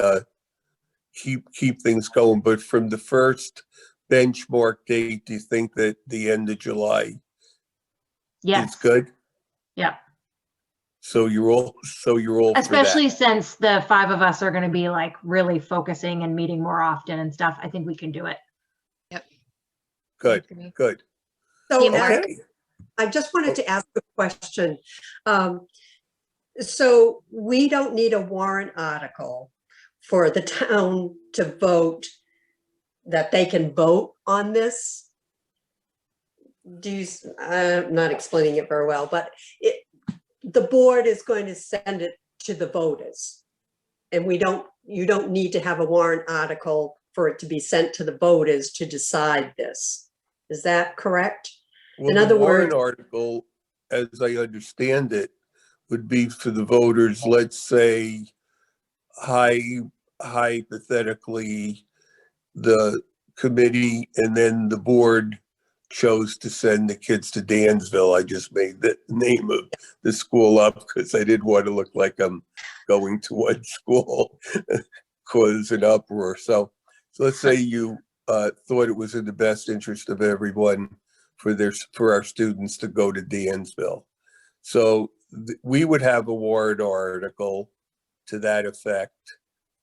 keep things going. But from the first benchmark date, do you think that the end of July Yes. is good? Yeah. So you're all Especially since the 5 of us are going to be like really focusing and meeting more often and stuff. I think we can do it. Good. So Okay. I just wanted to ask a question. So we don't need a warrant article for the town to vote, that they can vote on this? I'm not explaining it very well, but the board is going to send it to the voters. And you don't need to have a warrant article for it to be sent to the voters to decide this. Is that correct? Well, In other the warrant words, article, as I understand it, would be for the voters, let's say, hypothetically, the committee and then the board chose to send the kids to Dansville. I just made the name of the school up because I didn't want to look like I'm going to one school, cause an uproar. So let's say you thought it was in the best interest of everyone for our students to go to Dansville. So we would have a warrant article to that effect,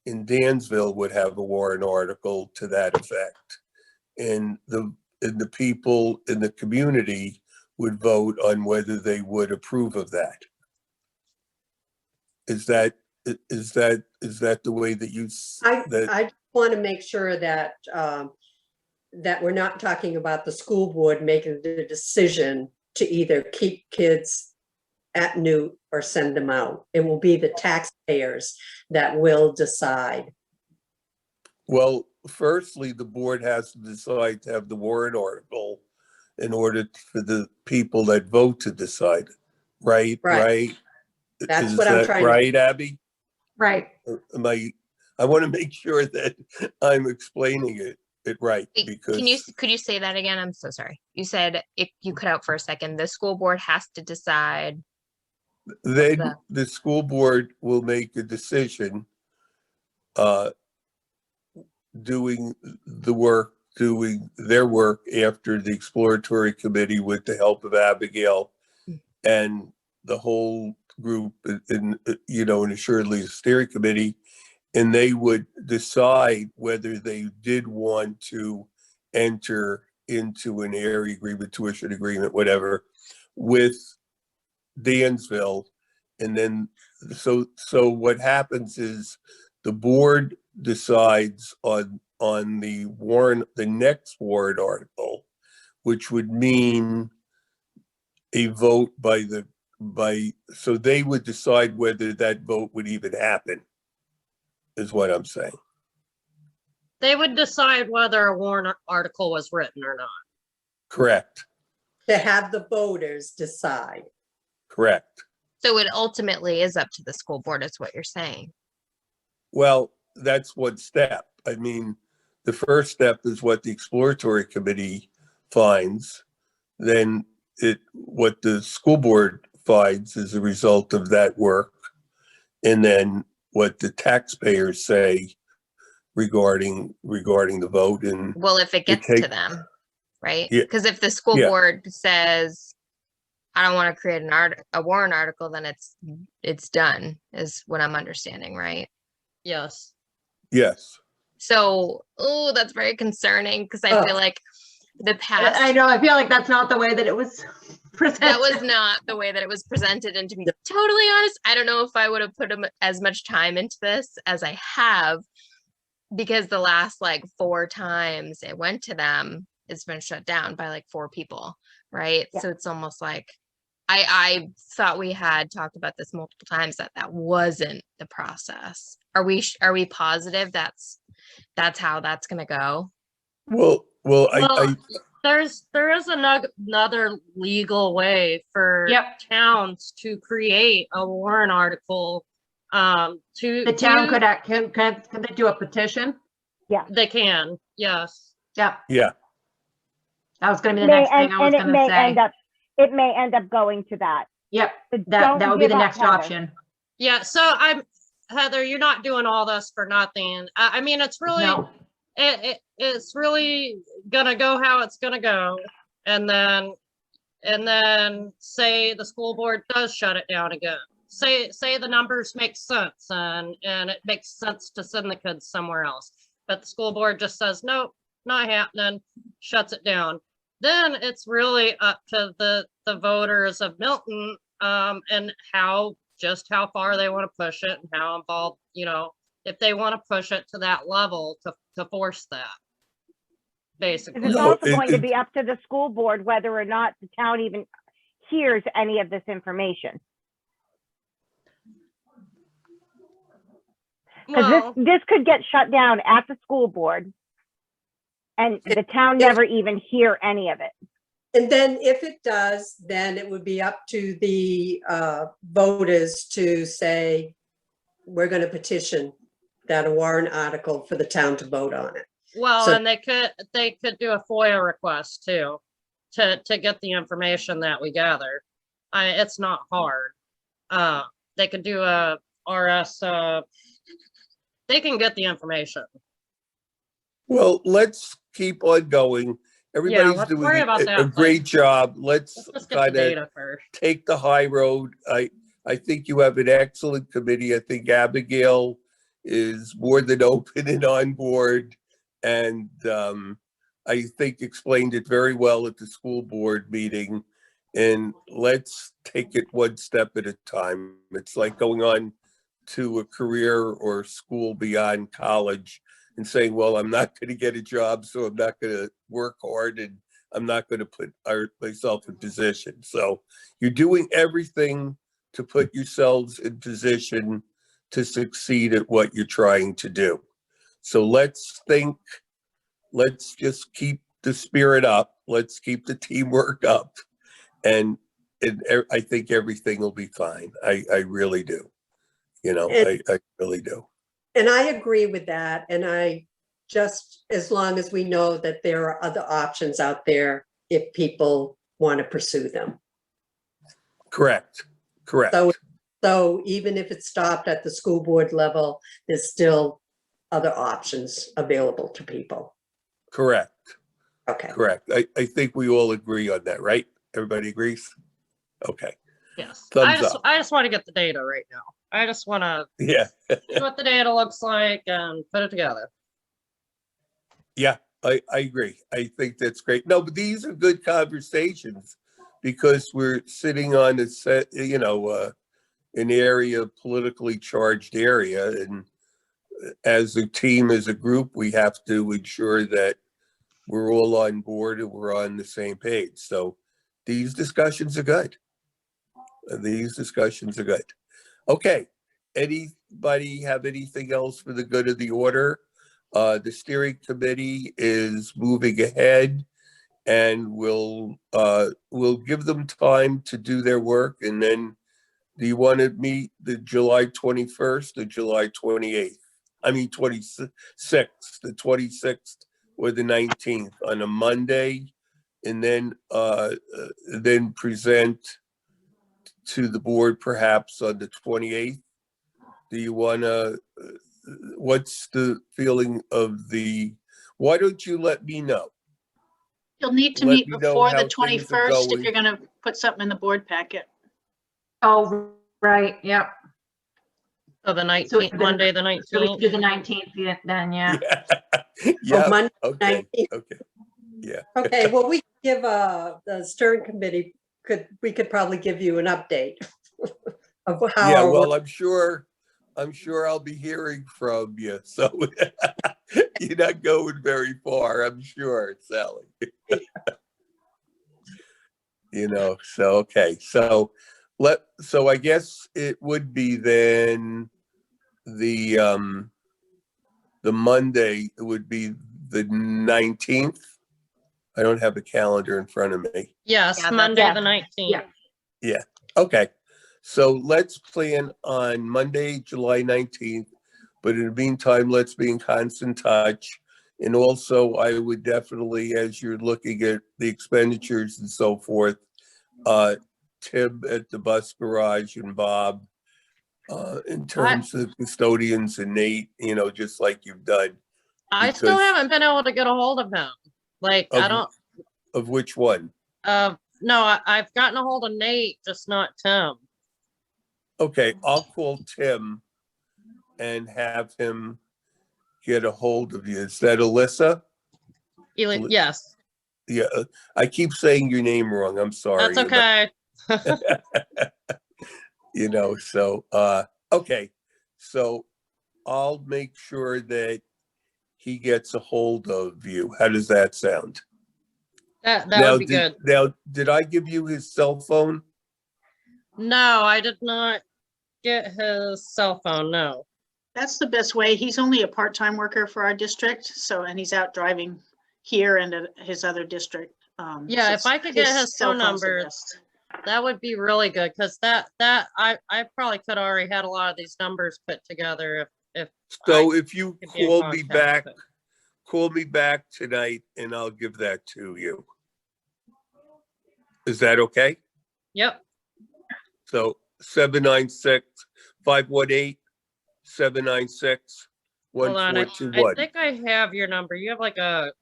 and Dansville would have a warrant article to that effect. And the people in the community would vote on whether they would approve of that. Is that the way that you? I want to make sure that that we're not talking about the school board making the decision to either keep kids at Newt or send them out. It will be the taxpayers that will decide. Well, firstly, the board has to decide to have the warrant article in order for the people that vote to decide. Right? That's what I'm trying to. Right, Abby? Right. I want to make sure that I'm explaining it right, because Could you say that again? I'm so sorry. You said you cut out for a second. The school board has to decide. then the school board will make a decision doing their work after the exploratory committee with the help of Abigail and the whole group and assuredly the steering committee, and they would decide whether they did want to enter into an area agreement, tuition agreement, whatever, with Dansville. And then, so what happens is the board decides on the next warrant article, which would mean a vote so they would decide whether that vote would even happen, is what I'm saying. They would decide whether a warrant article was written or not. Correct. To have the voters decide. Correct. So it ultimately is up to the school board, is what you're saying. Well, that's one step. I mean, the first step is what the exploratory committee finds. Then what the school board finds as a result of that work. And then what the taxpayers say regarding the vote. And well, if it gets to them, right? Because if the school board says, I don't want to create a warrant article, then it's done, is what I'm understanding, right? Yes. Yes. So, that's very concerning, because I feel like the past. I know, I feel like that's not the way that it was presented. That was not the way that it was presented. And to be totally honest, I don't know if I would have put as much time into this as I have, because the last like 4 times it went to them, it's been shut down by like 4 people, right? Yeah. So it's almost like I thought we had talked about this multiple times, that wasn't the process. Are we positive that's how that's gonna go? Well, There is another legal way for Yep. towns to create a warrant article. The town could they do a petition? They can, yes. Yeah, yeah, that was gonna be the next thing I was and gonna say. it may end up going to that. Yep, But that don't would be give the up, next Heather. option. Yeah, so Heather, you're not doing all this for nothing. I mean, it's really, No, it's really gonna go how it's gonna go. And then say the school board does shut it down again. Say the numbers make sense and it makes sense to send the kids somewhere else. But the school board just says, nope, not happening, shuts it down. Then it's really up to the voters of Milton, and how far they want to push it and how involved, if they want to push it to that level to force that, basically. It's No, also going to it- be up to the school board whether or not the town even hears any of this information. Because Well, this could get shut down at the school board and the town never even hear any of it. And then if it does, then it would be up to the voters to say, we're going to petition that a warrant article for the town to vote on it. well, So- and they could do a FOIA request too, to get the information that we gather. It's not hard. They could do a RS, they can get the information. well, let's keep on going. Everybody's let's doing worry about that a great first. job. Let's Let's just get the kind of data first. take the high road. I think you have an excellent committee. I think Abigail is more than open and on board. And I think explained it very well at the school board meeting. And let's take it one step at a time. It's like going on to a career or school beyond college and saying, well, I'm not going to get a job, so I'm not going to work hard and I'm not going to put myself in position. So you're doing everything to put yourselves in position to succeed at what you're trying to do. So let's just keep the spirit up. Let's keep the teamwork up. And I think everything will be fine. I really do. I really do. And I agree with that. And as long as we know that there are other options out there if people want to pursue them. Correct. So even if it's stopped at the school board level, there's still other options available to people. Correct. Okay. Correct. I think we all agree on that, right? Everybody agrees? Okay. Yes. Thumbs up. I just want to get the data right now. I just want to Yeah. see what the data looks like and put it together. Yeah, I agree. I think that's great. No, but these are good conversations because we're sitting on a set, an area, politically charged area. And as a team, as a group, we have to ensure that we're all on board and we're on the same page. So these discussions are good. Okay. Anybody have anything else for the good of the order? The steering committee is moving ahead and we'll give them time to do their work. And then do you want to meet the July 21st or July 28th? I mean, 26th, the 26th or the 19th on a Monday, and then present to the board perhaps on the 28th. Do you want to, what's the feeling of why don't you let me know? You'll need to Let meet me know before how the things are 21st if going. you're gonna put something in the board packet. Oh, right, yep. So the So 19th, Monday, the So we 19th. do the 19th then, yeah. Yeah, Monday, okay, 19th. okay. Yeah. Okay, well, we give, the Stern Committee, we could probably give you an update of how. Yeah, our well, work- I'm sure I'll be hearing from you, so you're not going very far, I'm sure, Sally. You know, so, okay, so I guess it would be then the Monday, it would be the 19th. I don't have the calendar in front of me. Yes, Yeah, Monday yeah. the 19th. Yeah. Okay, so let's plan on Monday, July 19th, but in the meantime, let's be in constant touch. And also, I would definitely, as you're looking at the expenditures and so forth, Tim at the bus garage and Bob, in terms of custodians and Nate, you know, just like you've done. I still Because- haven't been able to get a hold of him. Like, I Of- don't, Of which one? no, I've gotten a hold of Nate, just not Tim. Okay, I'll call Tim and have him get a hold of you. Is that Alyssa? Yes, Yeah, I keep saying your name wrong. I'm sorry. that's okay. You know, so, okay. So I'll make sure that he gets a hold of you. How does that sound? That Now, would be good. Now, did I give you his cell phone? No, I did not get his cell phone, no. That's the best way. He's only a part-time worker for our district, so, and he's out driving here and at his other district. Yeah, so if I could get his cell phone phone's the number, best. that would be really good, because I probably could already had a lot of these numbers put together if So if you could be in call me contact back, with him. call me back tonight and I'll give that to you. Is that okay? Yep, So 518-796-1421. hold on, I think I have your number. You have like a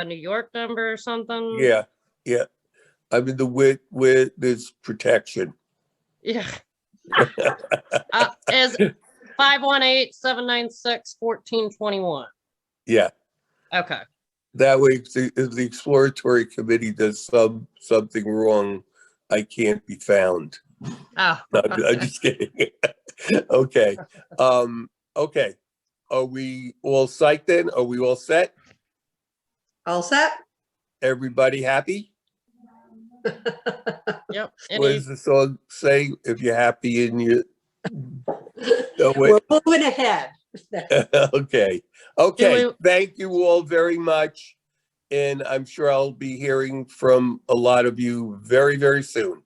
New York number or something? Yeah, yeah. I mean, the with this protection. Yeah. Is 518-796-1421. Yeah, Okay. that way, if the exploratory committee does something wrong, I can't be found. Oh, No, okay. I'm just kidding. Okay, okay. Are we all psyched then? Are we all set? All set? Everybody happy? Yep. What does the song say? If you're happy and you, no, wait. We're moving ahead. Okay, okay. Do we- Thank you all very much. And I'm sure I'll be hearing from a lot of you very, very soon.